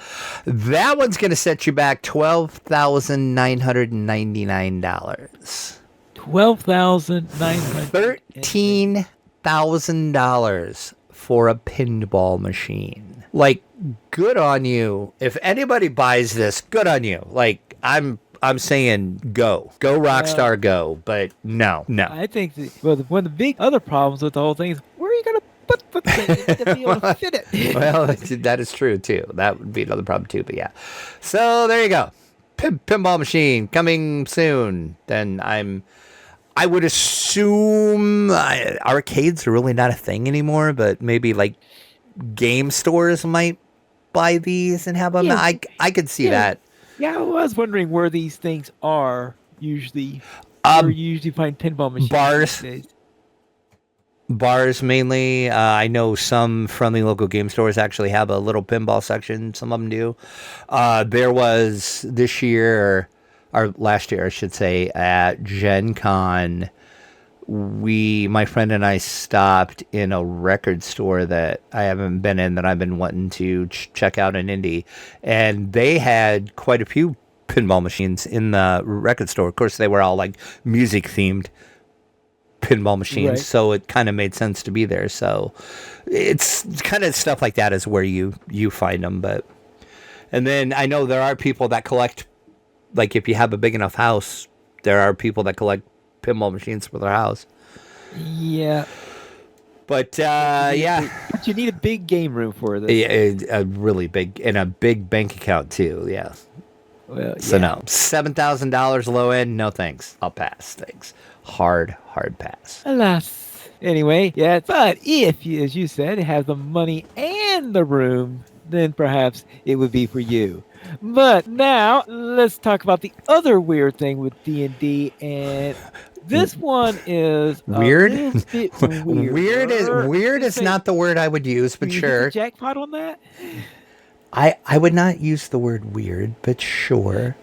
That one's going to set you back $12,999. $13,000 for a pinball machine. Like, good on you. If anybody buys this, good on you. Like, I'm saying go Rockstar, go. But no. I think one of the big other problems with the whole thing is, where are you going to put the thing to be able to fit it? Well, that is true too. That would be another problem too. But yeah. So there you go. Pinball machine coming soon. Then I would assume arcades are really not a thing anymore, but maybe like game stores might buy these and have them. Yeah, I could see yeah, that. yeah. I was wondering where these things are usually. Where Um, you usually find pinball machines these bars, days. bars mainly. I know some friendly local game stores actually have a little pinball section. Some of them do. There was this year, or last year, I should say, at Gen Con. My friend and I stopped in a record store that I haven't been in that I've been wanting to check out in Indy, and they had quite a few pinball machines in the record store. Of course, they were all like music themed pinball machines, Right. so it kind of made sense to be there. So it's kind of stuff like that is where you find them. But and then I know there are people that collect, like if you have a big enough house, there are people that collect pinball machines for their house. Yeah. But But you need a big game room for this. a really big and a big bank account too. Yeah. Well, So yeah. no, $7,000 low end. No thanks. I'll pass. Thanks. Hard pass. Alas. Anyway, yeah, but if you, as you said, have the money and the room, then perhaps it would be for you. But now let's talk about the other weird thing with D&D, and this one is Weird. a little bit weird. Weird is not the word I would use, but You hit sure. the jackpot on that. I would not use the word weird, but sure.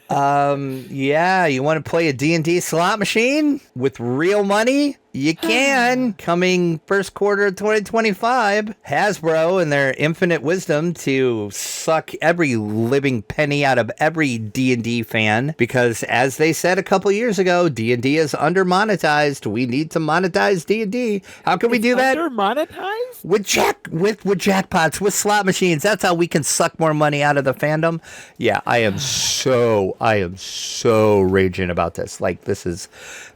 Yeah, you want to play a D&D slot machine with real money? You can. Coming first quarter of 2025, Hasbro and their infinite wisdom to suck every living penny out of every D&D fan, because as they said a couple years ago, D&D is under monetized. We need to monetize D&D. How can we do that? Under monetized? With jackpots, with slot machines. That's how we can suck more money out of the fandom. Yeah, I am so raging about this. Like this is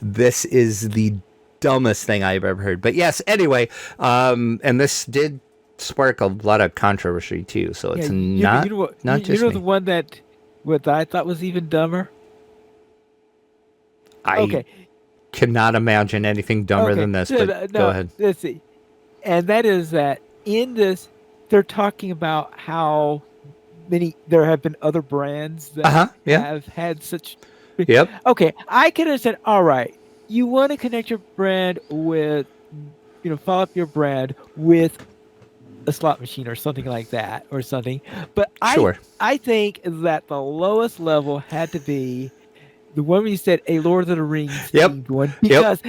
the dumbest thing I've ever heard. But yes, anyway, and this did spark a lot of controversy too. So it's not just the me. one that what I thought was even dumber. I cannot imagine anything dumber than this. So, But go ahead. Let's see. And that is that in this, they're talking about how there have been other brands that have had such. Yep. Okay, I could have said, all right, you want to connect your brand with, follow up your brand with a slot machine or something like that or something. But I think that the lowest level had to be the one where you said a Lord of the Rings themed one, because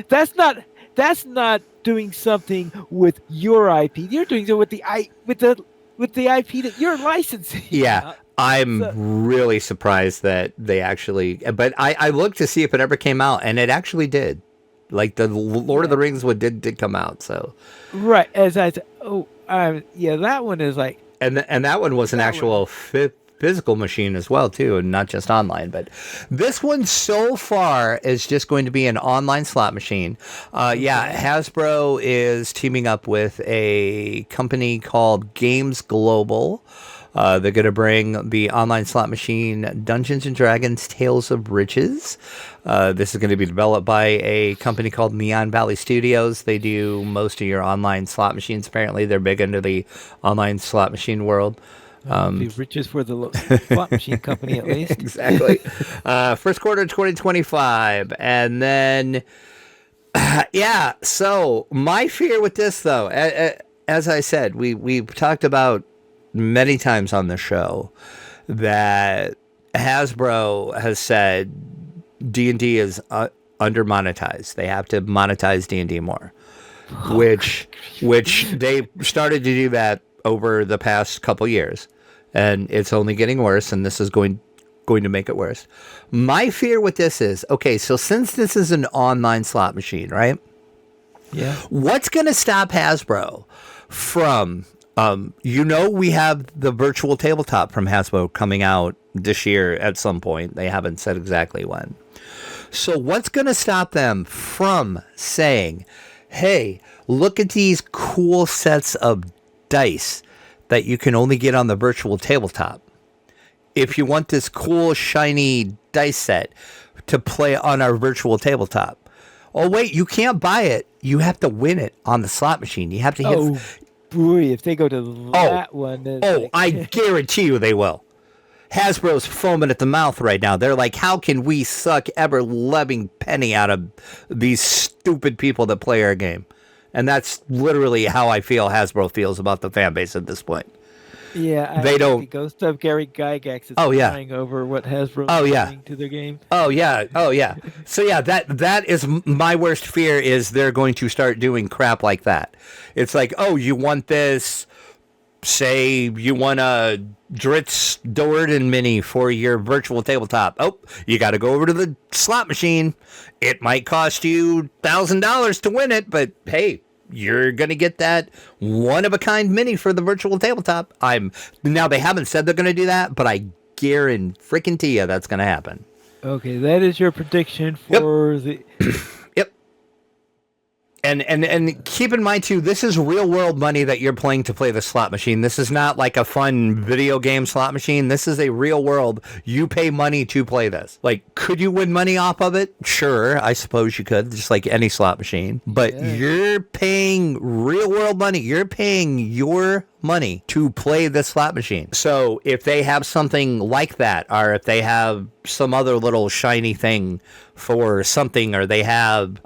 that's not doing something with your IP. You're doing it with the IP that you're licensing. Yeah. I'm really surprised that they actually, but I looked to see if it ever came out, and it actually did. Like the Lord of the Rings one did come out. So right, as I said, that one is like, and that one was an actual physical machine as well too, and not just online. But this one so far is just going to be an online slot machine. Hasbro is teaming up with a company called Games Global. They're going to bring the online slot machine Dungeons & Dragons Tales of Riches. This is going to be developed by a company called Neon Valley Studios. They do most of your online slot machines. Apparently, they're big into the online slot machine world. The riches for the slot machine company, at least. Exactly. First quarter 2025. And then, so my fear with this, though, as I said, we've talked about many times on the show that Hasbro has said D&D is under monetized. They have to monetize D&D more, which they started to do that over the past couple years, and it's only getting worse. And this is going to make it worse. My fear with this is, okay, so since this is an online slot machine, right? Yeah. What's going to stop Hasbro from we have the virtual tabletop from Hasbro coming out this year at some point. They haven't said exactly when. So what's going to stop them from saying, hey, look at these cool sets of dice that you can only get on the virtual tabletop. If you want this cool, shiny dice set, to play on our virtual tabletop. Oh, wait, you can't buy it. You have to win it on the slot machine. You have to hit. Oh, boy, if they go to that one. Then I guarantee you they will. Hasbro's foaming at the mouth right now. They're like, how can we suck ever-loving penny out of these stupid people that play our game? And that's literally how I feel Hasbro feels about the fan base at this point. Yeah, they don't. The ghost of Gary Gygax is crying over what Hasbro is doing to their game. Oh yeah. So yeah, that is my worst fear, is they're going to start doing crap like that. It's like, oh, you want this? Say you want a Dritz Doerden mini for your virtual tabletop. Oh, you got to go over to the slot machine. It might cost you $1,000 to win it, but hey, you're going to get that one-of-a-kind mini for the virtual tabletop. Now, they haven't said they're going to do that, but I guarantee you that's going to happen. Okay, that is your prediction for the... Yep. And keep in mind, too, this is real-world money that you're playing to play the slot machine. This is not like a fun video game slot machine. This is a real-world. You pay money to play this. Like, could you win money off of it? Sure, I suppose you could, just like any slot machine. But you're paying real-world money. You're paying your money to play the slot machine. So if they have something like that, or if they have some other little shiny thing for something, or they have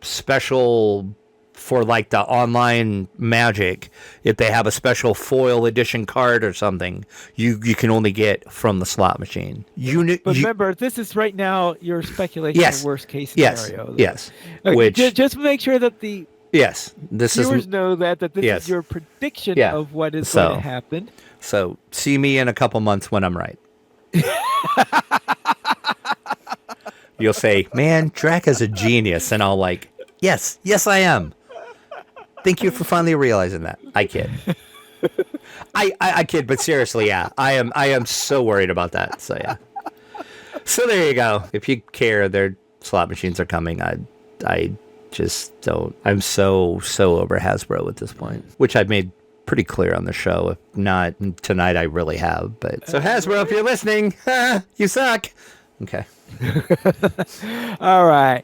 special for like the online Magic, if they have a special foil edition card or something, you can only get from the slot machine. But remember, this is right now your speculation. Of worst case scenario. Yes. Okay, Which just make sure that the viewers know that this is your prediction of what is going to happen. So see me in a couple months when I'm right. You'll say, man, Drac is a genius. And I'll like, yes, I am. Thank you for finally realizing that. I kid. I kid, but seriously, yeah. I am so worried about that. So yeah. So there you go. If you care, their slot machines are coming. I just don't. I'm so over Hasbro at this point, which I've made pretty clear on the show. If not tonight, I really have. But so Hasbro, if you're listening, you suck. Okay. All right.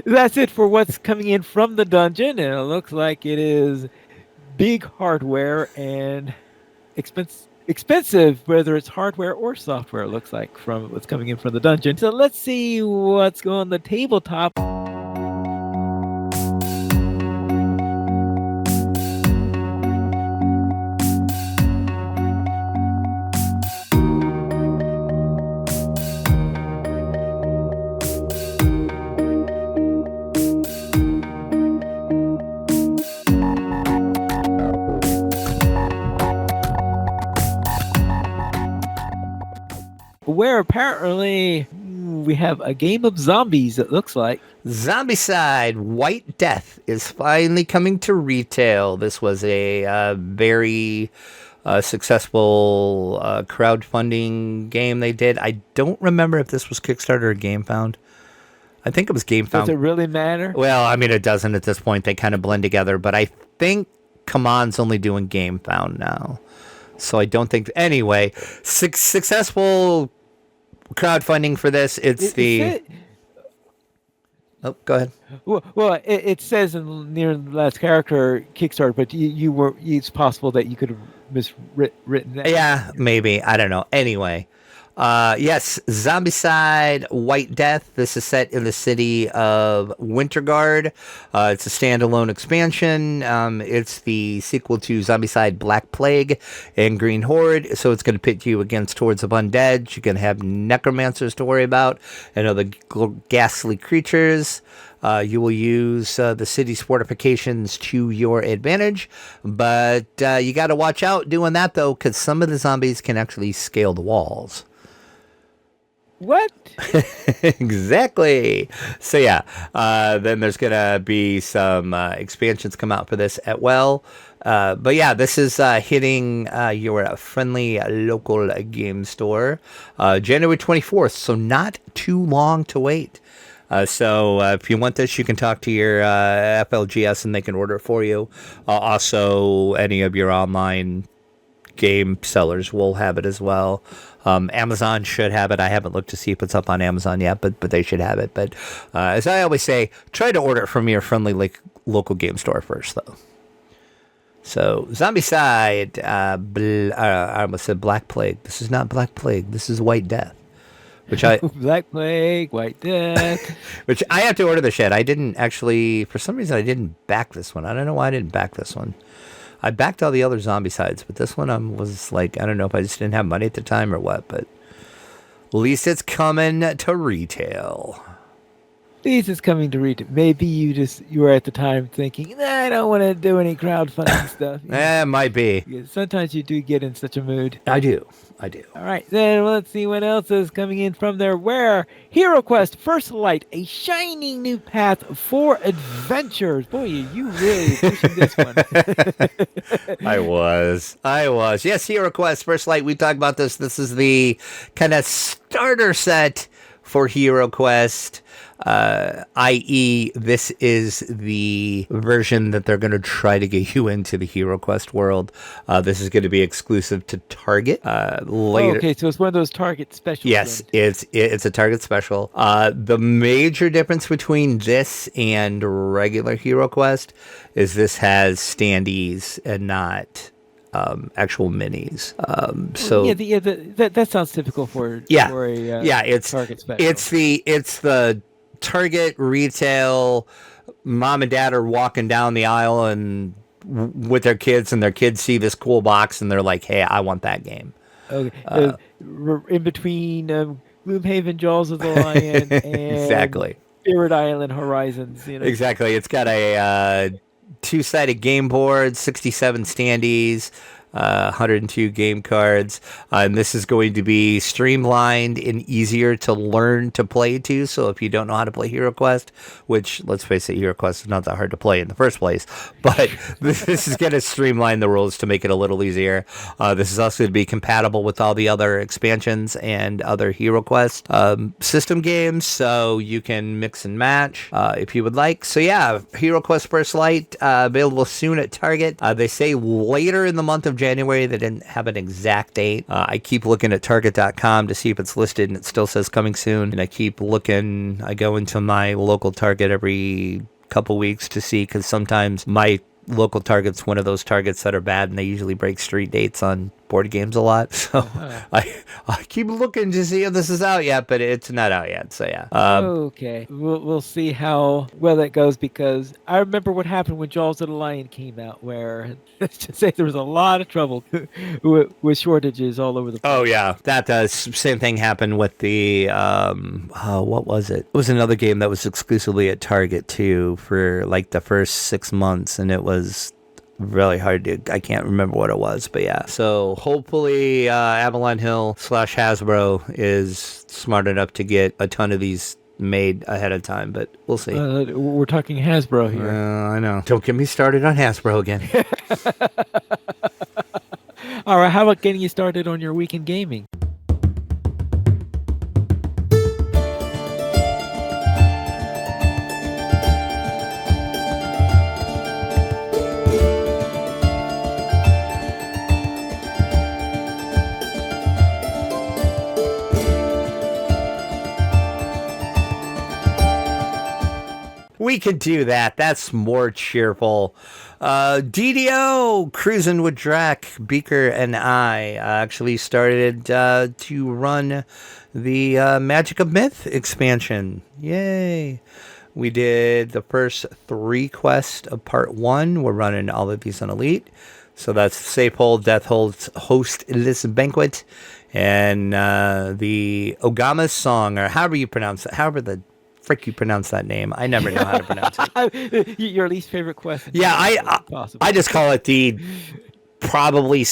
That's it for what's coming in from the dungeon. And it looks like it is big hardware and expensive, whether it's hardware or software, it looks like, from what's coming in from the dungeon. So let's see what's going on the tabletop. Where apparently we have a game of zombies, it looks like. Zombicide White Death is finally coming to retail. This was a very successful crowdfunding game they did. I don't remember if this was Kickstarter or GameFound. I think it was GameFound. Does it really matter? Well, I mean, it doesn't at this point. They kind of blend together. But I think CMON's only doing GameFound now. So I don't think... Anyway, successful crowdfunding for this. Oh, go ahead. Well, it says in near the last character Kickstarter, but it's possible that you could have miswritten that. Yeah, maybe. I don't know. Anyway, yes, Zombicide White Death. This is set in the city of Winterguard. It's a standalone expansion. It's the sequel to Zombicide Black Plague and Green Horde. So it's going to pit you against hordes of undead. You're going to have necromancers to worry about and other ghastly creatures. You will use the city's fortifications to your advantage, but you got to watch out doing that, though, because some of the zombies can actually scale the walls. What? Exactly. So yeah, then there's gonna be some expansions come out for this as well. But yeah, this is hitting your friendly local game store January 24th, so not too long to wait. So if you want this, you can talk to your FLGS and they can order it for you. Also, any of your online game sellers will have it as well. Amazon should have it. I haven't looked to see if it's up on Amazon yet, but they should have it. But as I always say, try to order it from your friendly local game store first, though. So, Zombicide, I almost said Black Plague. This is not Black Plague. This is White Death. Black Plague, White Death. Which I have to order the shit. I didn't actually, for some reason, I didn't back this one. I don't know why I didn't back this one. I backed all the other Zombicides, but this one was like, I don't know if I just didn't have money at the time or what, but at least it's coming to retail. These is coming to retail. Maybe you were at the time thinking, nah, I don't want to do any crowdfunding stuff. It might be. Sometimes you do get in such a mood. I do. All right, then let's see what else is coming in from there. Where HeroQuest First Light, a shining new path for adventures. Boy, you really pushing this one. I was. Yes, HeroQuest First Light. We talked about this. This is the kind of starter set for HeroQuest. I.e., this is the version that they're going to try to get you into the HeroQuest world. This is going to be exclusive to Target later. Okay, so it's one of those Target specials. Yes, it's a Target special. The major difference between this and regular HeroQuest is this has standees and not actual minis. So that sounds typical for a Target special. It's the Target retail. Mom and dad are walking down the aisle and with their kids, and their kids see this cool box and they're like, "Hey, I want that game." Okay, in between Gloomhaven, Jaws of the Lion, and exactly Spirit Island Horizons. Exactly. It's got a 2-sided game board, 67 standees, 102 game cards, and this is going to be streamlined and easier to learn to play to. So if you don't know how to play HeroQuest, which, let's face it, HeroQuest is not that hard to play in the first place, but this is going to streamline the rules to make it a little easier. This is also going to be compatible with all the other expansions and other HeroQuest system games, so you can mix and match if you would like. So yeah, HeroQuest First Light, available soon at Target. They say later in the month of January. They didn't have an exact date. I keep looking at Target.com to see if it's listed, and it still says coming soon. And I keep looking. I go into my local Target every couple weeks to see, because sometimes my local Target's one of those Targets that are bad, and they usually break street dates on board games a lot. So I keep looking to see if this is out yet, but it's not out yet. So yeah. Okay, we'll see how well that goes, because I remember what happened when Jaws of the Lion came out, where let's just say there was a lot of trouble with shortages all over the place. Oh yeah, that does. Same thing happened with the what was it? It was another game that was exclusively at Target too for like the first 6 months, and it was really hard to, I can't remember what it was, but yeah. So hopefully Avalon Hill / Hasbro is smart enough to get a ton of these made ahead of time, but we'll see. We're talking Hasbro here. I know. Don't get me started on Hasbro again. All right, how about getting you started on your weekend gaming? We could do that. That's more cheerful. DDO, Cruising with Drac, Beaker, and I actually started to run the Magic of Myth expansion. Yay. We did the first 3 quests of part 1. We're running all of these on Elite. So that's Safe Hold, Death Hold, Hostless Banquet, and the Ogama's Song, or however you pronounce it, however the frick you pronounce that name. I never know how to pronounce it. Your least favorite quest. Yeah, I just call it the probably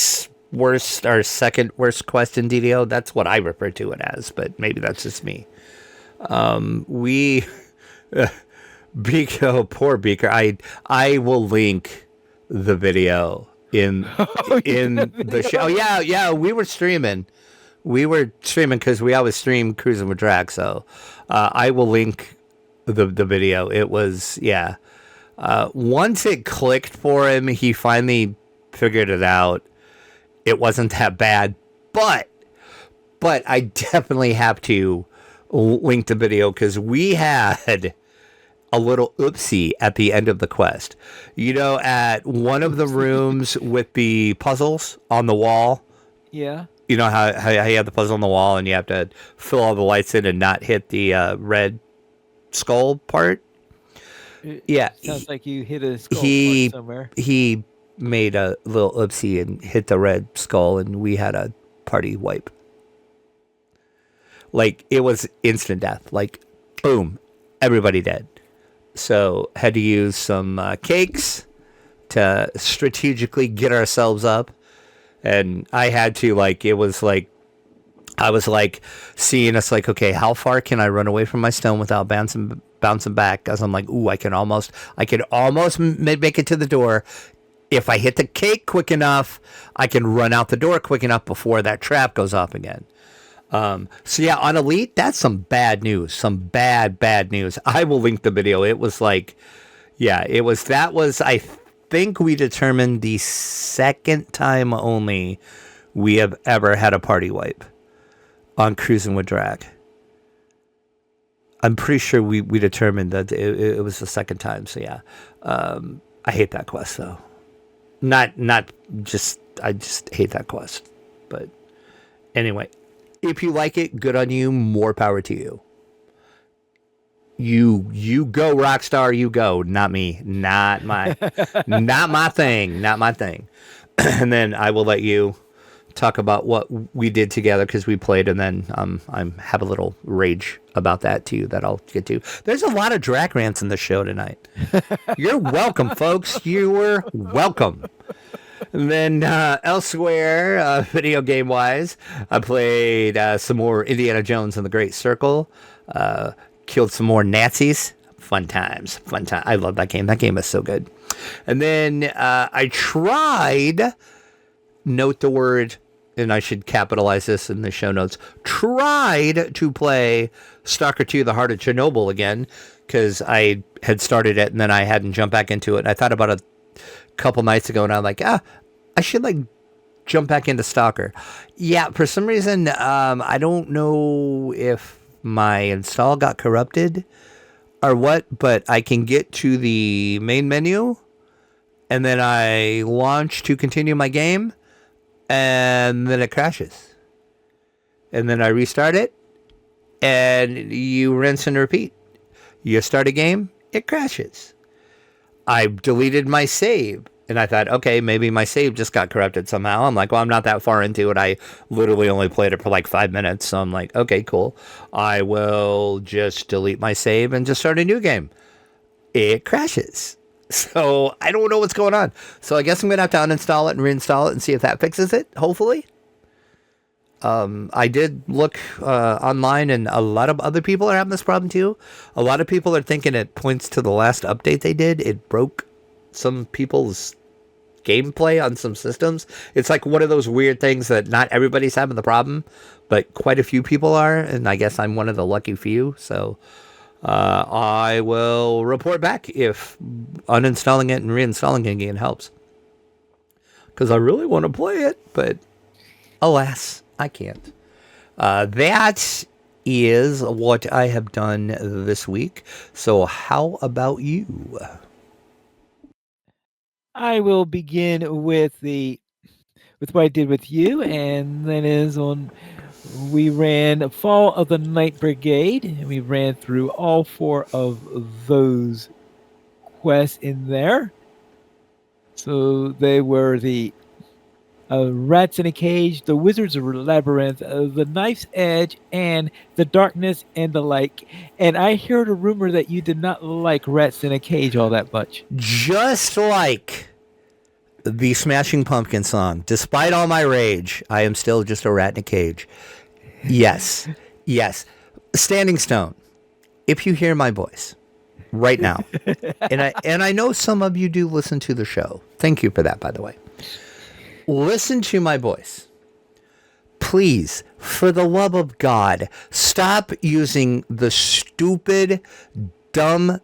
worst or second worst quest in DDO. That's what I refer to it as, but maybe that's just me. Beaker, poor Beaker. I will link the video in the show. Oh yeah, we were streaming. Because we always stream Cruising with Drac, so I will link the video. It was, yeah. Once it clicked for him, he finally figured it out. It wasn't that bad, but But I definitely have to link the video because we had a little oopsie at the end of the quest. You know, at one of the rooms with the puzzles on the wall. Yeah. You know how you have the puzzle on the wall and you have to fill all the lights in and not hit the red skull part? Yeah. Sounds like you hit a skull He part somewhere. he made a little oopsie and hit the red skull, and we had a party wipe. Like, it was instant death. Like, boom, everybody dead. So had to use some cakes to strategically get ourselves up. And I had to, like, it was like, I was like seeing us like, okay, how far can I run away from my stone without bouncing back? Because I'm like, ooh, I can almost make it to the door. If I hit the cake quick enough, I can run out the door quick enough before that trap goes off again. So yeah, on Elite, that's some bad news. Some bad news. I will link the video. It was like, yeah, that was, I think we determined the second time only we have ever had a party wipe on Cruising with Drag. I'm pretty sure we determined that it was the second time. So yeah, I hate that quest though. I just hate that quest. But anyway, if you like it, good on you. More power to you. You go, Rockstar. You go. Not me. Not my thing. Not my thing. And then I will let you talk about what we did together because we played, and then I have a little rage about that too that I'll get to. There's a lot of drag rants in the show tonight. You're welcome, folks. You were welcome. And then elsewhere, video game wise, I played some more Indiana Jones and the Great Circle. Killed some more Nazis. Fun times. I love that game. That game is so good. And then I tried, note the word, and I should capitalize this in the show notes, tried to play Stalker 2, The Heart of Chernobyl again, because I had started it and then I hadn't jumped back into it. And I thought about it couple nights ago and I'm like, I should like jump back into Stalker. Yeah, for some reason, I don't know if my install got corrupted or what, but I can get to the main menu and then I launch to continue my game and then it crashes. And then I restart it and you rinse and repeat. You start a game, it crashes. I deleted my save. And I thought, okay, maybe my save just got corrupted somehow. I'm like, well, I'm not that far into it. I literally only played it for like 5 minutes. So I'm like, okay, cool. I will just delete my save and just start a new game. It crashes. So I don't know what's going on. So I guess I'm going to have to uninstall it and reinstall it and see if that fixes it, hopefully. I did look online, and a lot of other people are having this problem too. A lot of people are thinking it points to the last update they did. It broke some people's gameplay on some systems. It's like one of those weird things that not everybody's having the problem, but quite a few people are, and I guess I'm one of the lucky few. So I will report back if uninstalling it and reinstalling it again helps. Because I really want to play it, but alas, I can't. That is what I have done this week. So how about you? I will begin with what I did with you, and then we ran Fall of the Night Brigade, and we ran through all 4 of those quests in there. So they were the Rats in a Cage, the Wizards of Labyrinth, the Knife's Edge, and the Darkness and the Like. And I heard a rumor that you did not like Rats in a Cage all that much. Just like the Smashing Pumpkin song, despite all my rage, I am still just a rat in a cage. Yes. Standing Stone, if you hear my voice right now, and I know some of you do listen to the show. Thank you for that, by the way. Listen to my voice. Please, for the love of God, stop using the stupid, dumb,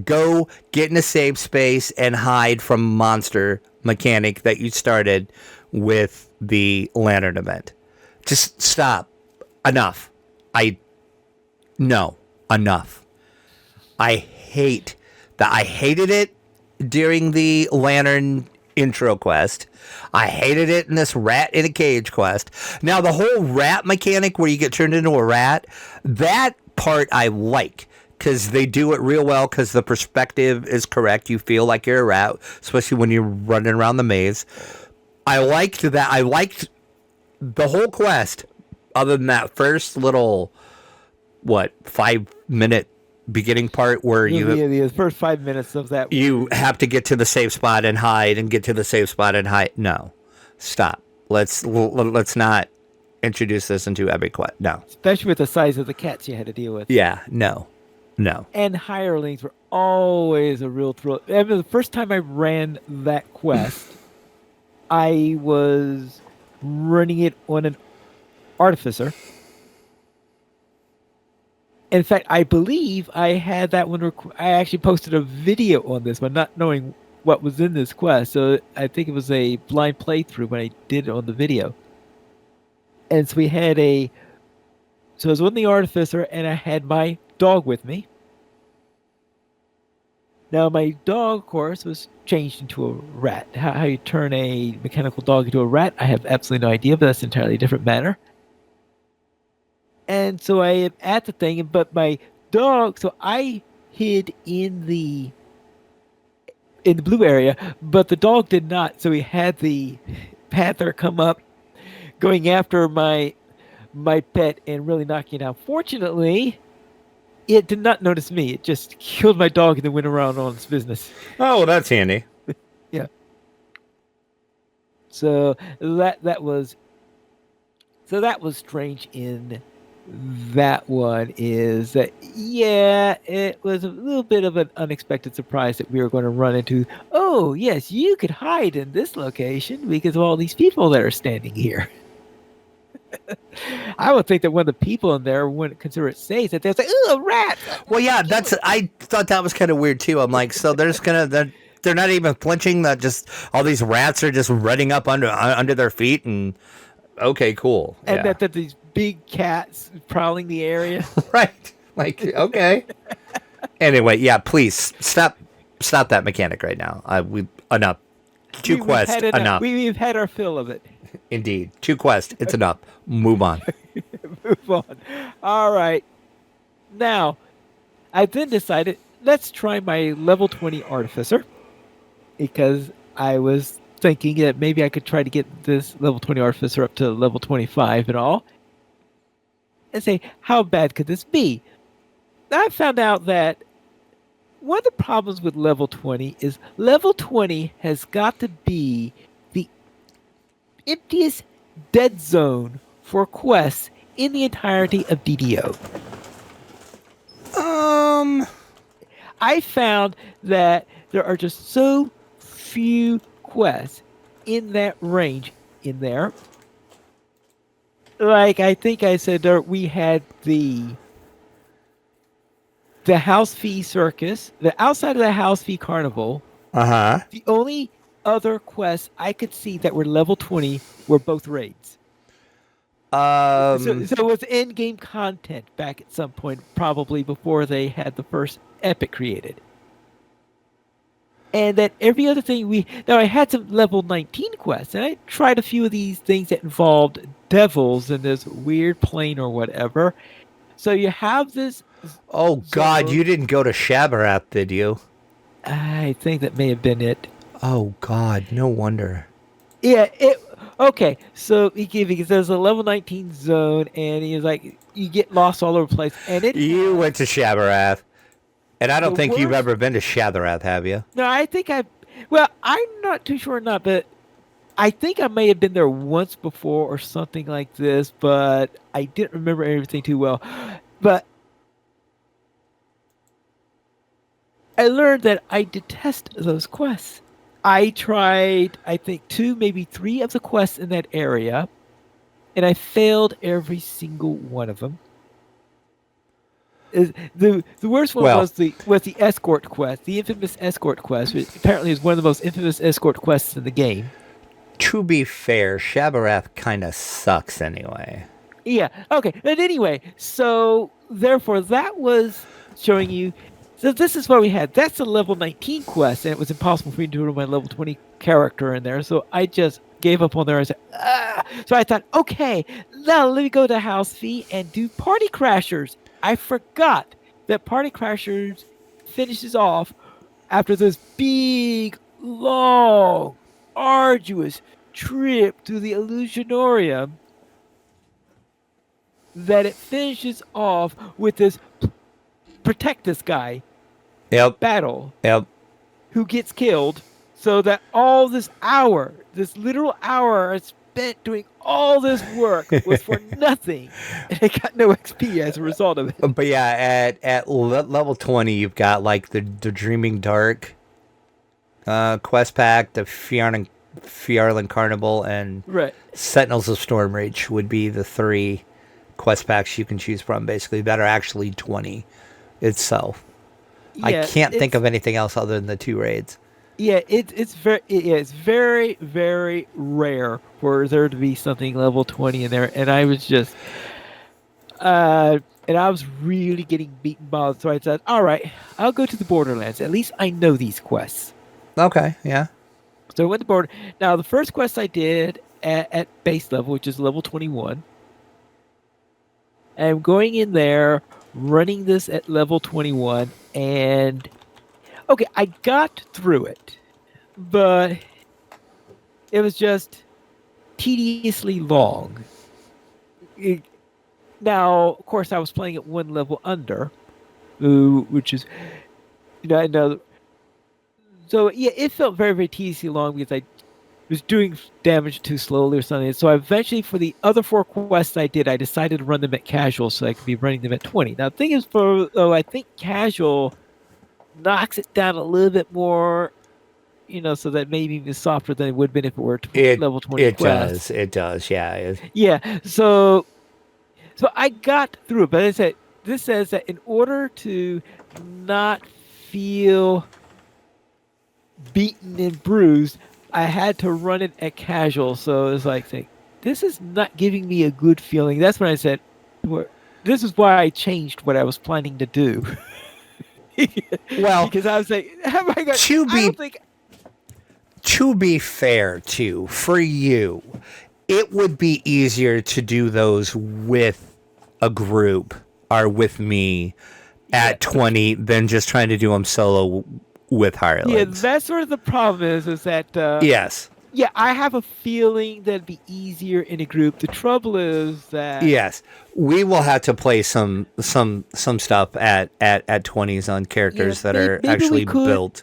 go get in a safe space and hide from monster mechanic that you started with the Lantern event. Just stop. enough. No, enough. I hated it during the Lantern intro quest. I hated it in this rat in a cage quest. Now, the whole rat mechanic where you get turned into a rat, that part I like because they do it real well because the perspective is correct. You feel like you're a rat, especially when you're running around the maze. I liked that. I liked the whole quest other than that first little, 5-minute beginning part where the first 5 minutes of that. You have to get to the safe spot and hide and get to the safe spot and hide. No, stop. Let's not introduce this into every quest. No. Especially with the size of the cats you had to deal with. Yeah, no. And hirelings were always a real thrill. I mean, the first time I ran that quest, I was running it on an artificer. In fact, I believe I had that one. I actually posted a video on this one, not knowing what was in this quest. So I think it was a blind playthrough when I did it on the video. And so so I was on the artificer, and I had my dog with me. Now, my dog, of course, was changed into a rat. How you turn a mechanical dog into a rat, I have absolutely no idea, but that's an entirely different matter. And so I am at the thing, but my dog, so I hid in the blue area, but the dog did not. So he had the panther come up, going after my pet and really knocking it out. Fortunately, it did not notice me. It just killed my dog and then went around on its business. Oh, well, that's handy. Yeah. So that was strange in that one is that, yeah, it was a little bit of an unexpected surprise that we were going to run into. Oh, yes, you could hide in this location because of all these people that are standing here. I would think that one of the people in there wouldn't consider it safe, that they'd say, "Oh, a rat." Well, yeah, I thought that was kind of weird too. I'm like, so they're not even flinching. That just all these rats are just running up under their feet, and okay, cool. And that these big cats prowling the area, right? Like, okay. Anyway, yeah, please stop that mechanic right now. Enough. Two quests, enough. We've had our fill of it. Indeed. 2 quests, it's enough. Move on. Move on. All right. Now, I then decided, let's try my level 20 Artificer, because I was thinking that maybe I could try to get this level 20 Artificer up to level 25 and all, and say, how bad could this be? I found out that one of the problems with level 20 is level 20 has got to be the emptiest dead zone for quests in the entirety of DDO. I found that there are just so few quests in that range in there. Like, I think I said we had the House Fee Circus, the outside of the House Fee Carnival. The only other quests I could see that were level 20 were both raids. So it was in-game content back at some point, probably before they had the first epic created. And that every other thing now I had some level 19 quests, and I tried a few of these things that involved devils in this weird plane or whatever. So you have this. Oh God, you didn't go to Shabarath, did you? I think that may have been it. Oh God, no wonder. Yeah, okay. So because there's a level 19 zone, and he's like, you get lost all over the place. And you went to Shabarath, and I don't think you've ever been to Shabarath, have you? No, I think well, I'm not too sure or not, but I think I may have been there once before or something like this, but I didn't remember everything too well. But I learned that I detest those quests. I tried, I think, 2, maybe 3 of the quests in that area, and I failed every single one of them. The worst one was the escort quest, the infamous escort quest, which apparently is one of the most infamous escort quests in the game. To be fair, Shabarath kind of sucks anyway. Yeah. Okay. But anyway, so therefore that was showing you. So this is what we had. That's a level 19 quest, and it was impossible for me to do my level 20 character in there. So I just gave up on there. I said, ah. So I thought, okay, now let me go to House Fee and do Party Crashers. I forgot that Party Crashers finishes off after this big, long, arduous trip to the Illusionorium, that it finishes off with this protect this guy Yep. battle Yep. who gets killed, so that all this hour, this literal hour I spent doing all this work was for nothing, and I got no XP as a result of it. But yeah, at level 20, you've got like the Dreaming Dark quest pack, the Fjarlan Carnival, and Right. Sentinels of Stormreach would be the 3 quest packs you can choose from, basically, that are actually 20 itself. I Yeah, can't think it's of anything else other than the 2 raids. yeah, it's very very rare for there to be something level 20 in there, and I was just and I was really getting beaten by, so I said, all right, I'll go to the Borderlands. At least I know these quests. Okay, yeah. So I went to border. Now the first quest I did at base level, which is level 21. I'm going in there, running this at level 21, and okay, I got through it, but it was just tediously long. It- Now, of course, I was playing at one level under, which is, I know. So yeah, it felt very, very tediously long because I was doing damage too slowly or something. So eventually, for the other 4 quests I did, I decided to run them at casual so I could be running them at 20. Now, the thing is, I think casual knocks it down a little bit more, so that maybe even softer than it would have been if it were It level 20 quests. it does, yeah. Yeah, so I got through it, but this says that in order to not feel beaten and bruised, I had to run it at casual. So it's like saying, this is not giving me a good feeling. That's when I said, this is why I changed what I was planning to do. Well, Because I was like, have I got? to I don't be think. to be fair too, for you, it would be easier to do those with a group or with me Yeah, at 20 than just trying to do them solo with yeah. hirelings. That's sort of the problem is that Yes. yeah, I have a feeling that'd be easier in a group. The trouble is that Yes. We will have to play some stuff at 20s on yeah, characters that maybe, are maybe we actually could. built.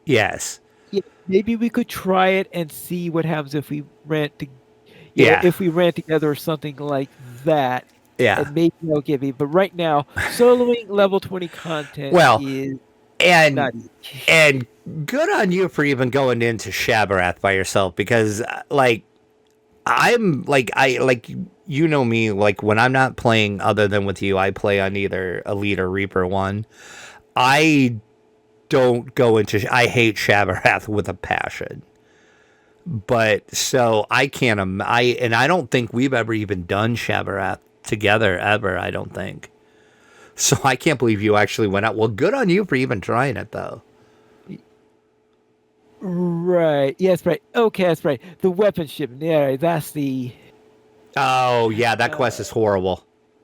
Yes. Yeah, maybe we could try it and see what happens if we rent to, Yeah. if we ran together or something like that, Yeah. and maybe they'll give me. But right now, soloing level 20 content Well, is and not easy. and good on you for even going into Shabarath by yourself because like I'm like I like you know me, like when I'm not playing other than with you, I play on either Elite or Reaper 1. I don't go into I hate Shabarath with a passion. But so I can't I don't think we've ever even done Shabarath together ever, I don't think. So I can't believe you actually went out. Well, good on you for even trying it though. Right. Yes. Right. Okay. That's right. The weapon shipment. Yeah. That's the. Oh yeah, that quest Uh, is horrible.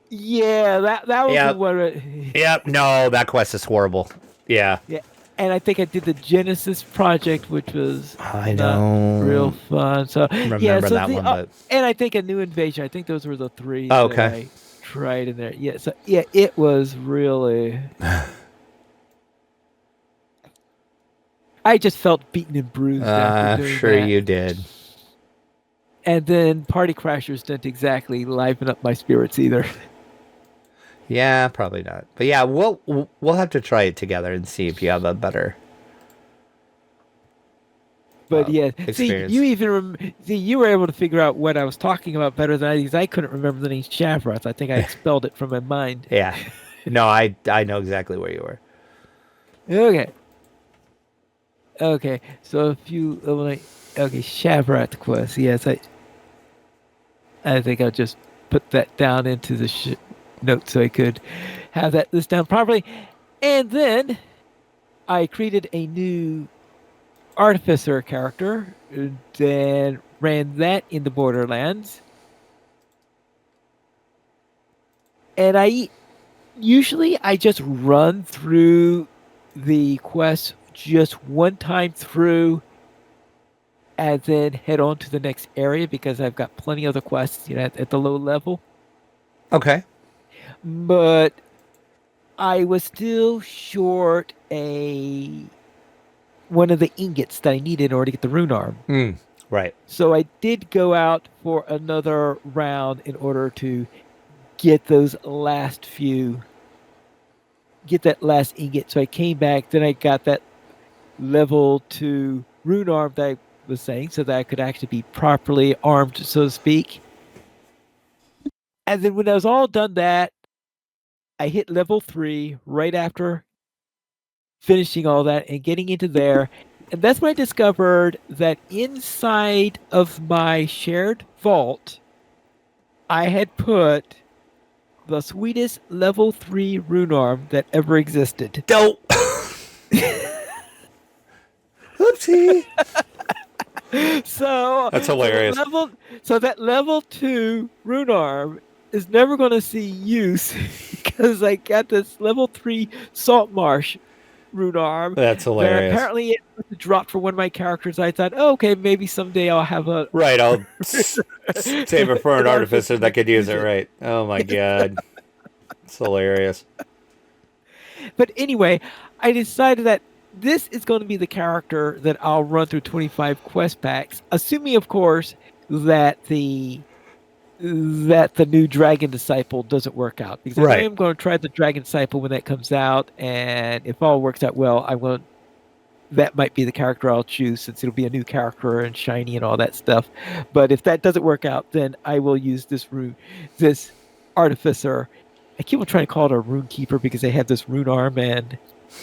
yeah. That was the Yep. one. Yep. No, that quest is horrible. Yeah. Yeah. And I think I did the Genesis project, which was I not real don't fun. So yeah. remember So that one, but and I think a new invasion. I think those were the 3 oh, that okay. I tried in there. Yeah. So yeah, it was really. I just felt beaten and bruised after doing Sure that. you did. And then Party Crashers didn't exactly liven up my spirits either. Yeah, probably not. But yeah, we'll have to try it together and see if you have a better But yeah, see, experience. you even see you were able to figure out what I was talking about better than I did, 'cause I couldn't remember the name Shavroth. I think I expelled it from my mind. Yeah. No, I know exactly where you were. Okay, okay. So if you okay, Shavroth quest. Yes, I think I'll just put that down into the notes so I could have that list down properly. And then I created a new Artificer character, then ran that in the Borderlands. And I just run through the quest just one time through and then head on to the next area because I've got plenty of other quests, at the low level. Okay. But I was still short one of the ingots that I needed in order to get the rune arm. Right. So I did go out for another round in order to get that last ingot. So I came back, then I got that level 2 rune arm that I was saying, so that I could actually be properly armed, so to speak. And then when I was all done that, I hit level 3 right after finishing all that and getting into there. And that's when I discovered that inside of my shared vault, I had put the sweetest level 3 rune arm that ever existed. Dope. Oopsie. So that's hilarious. So that level 2 rune arm is never going to see use because I got this level 3 salt marsh rune arm. That's hilarious. Apparently it dropped for one of my characters. I thought, okay, maybe someday I'll have a... Right, I'll save it for an artificer that could use it, right. Oh my god. It's hilarious. But anyway, I decided that this is going to be the character that I'll run through 25 quest packs, assuming, of course, that the new Dragon Disciple doesn't work out. Because I am going to try the Dragon Disciple when that comes out, and if all works out well, that might be the character I'll choose since it'll be a new character and shiny and all that stuff. But if that doesn't work out, then I will use this Artificer. I keep on trying to call it a Rune Keeper because they have this rune arm, and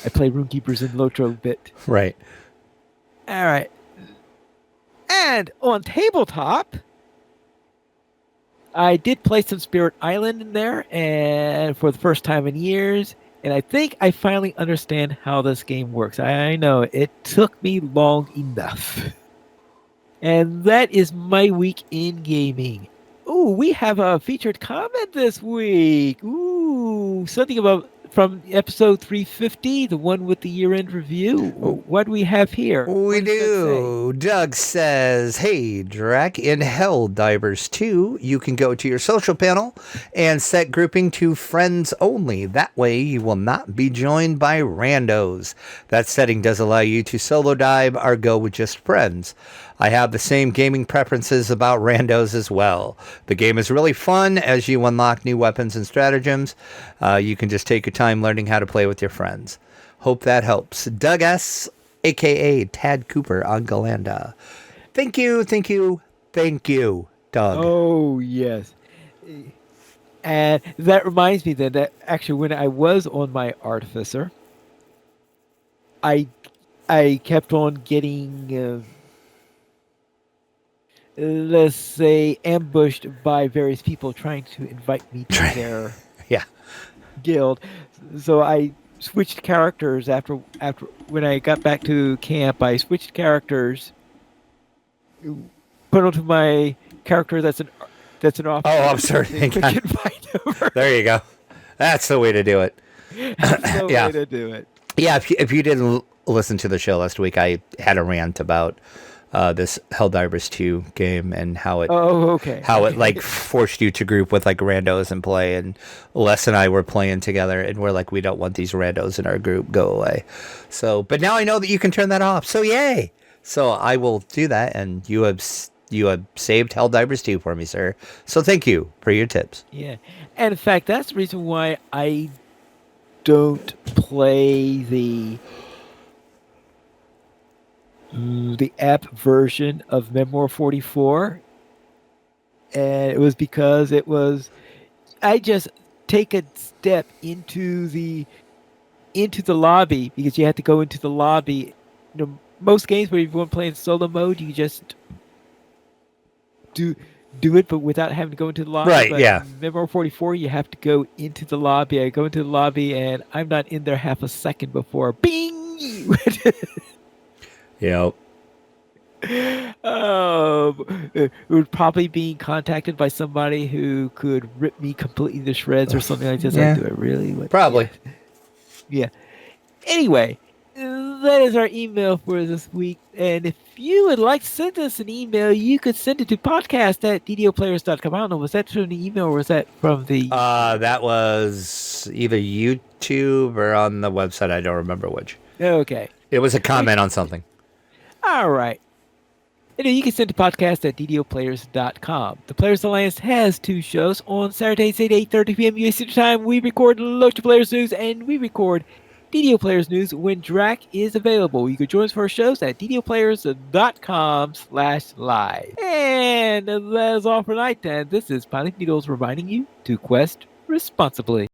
I play Rune Keepers in Lotro a bit. Right. All right. And on tabletop, I did play some Spirit Island in there, and for the first time in years, and I think I finally understand how this game works. I know it took me long enough. And that is my week in gaming. Ooh, we have a featured comment this week. Ooh, something from episode 350, the one with the year-end review. What do we have here? We do. Doug says, hey, Drac, in Helldivers 2, you can go to your social panel and set grouping to friends only. That way, you will not be joined by randos. That setting does allow you to solo dive or go with just friends. I have the same gaming preferences about randos as well. The game is really fun as you unlock new weapons and stratagems. You can just take your time learning how to play with your friends. Hope that helps. Doug S., a.k.a. Tad Cooper on Galanda. Thank you, Doug. Oh, yes. And that reminds me that actually when I was on my Artificer, I kept on getting... let's say, ambushed by various people trying to invite me to their guild. So I switched characters after when I got back to camp. I switched characters, put onto my character that's an officer. Oh, I'm sorry. There you go. That's the way to do it. That's the way to do it. Yeah, if you didn't listen to the show last week, I had a rant about this Helldivers 2 game and how it like forced you to group with like randos and play, and Les and I were playing together and we're like, we don't want these randos in our group, go away. So, but now I know that you can turn that off, so yay. So I will do that, and you have saved Helldivers 2 for me, sir. So thank you for your tips. Yeah, and in fact, that's the reason why I don't play the app version of Memoir 44, and it was because I just take a step into the lobby, because you have to go into the lobby. Most games where you want to play in solo mode, you just do it, but without having to go into the lobby. Right, But yeah. Memoir 44, you have to go into the lobby. I go into the lobby, and I'm not in there half a second before bing. Yep. It would probably be contacted by somebody who could rip me completely to shreds or something like this. Yeah. Like, do it really? What? Probably. Yeah. Anyway, that is our email for this week. And if you would like to send us an email, you could send it to podcast@ddoplayers.com. I don't know, was that from the email or was that from the... That was either YouTube or on the website. I don't remember which. Okay. It was a comment on something. All right. Anyway, you can send to podcast@ddoplayers.com. The Players Alliance has 2 shows. On Saturdays at 8:30 p.m. US Eastern Time, we record Local Players News, and we record DDO Players News when Drac is available. You can join us for our shows at ddoplayers.com/live. And that is all for tonight. And this is Pineleaf Needles reminding you to quest responsibly.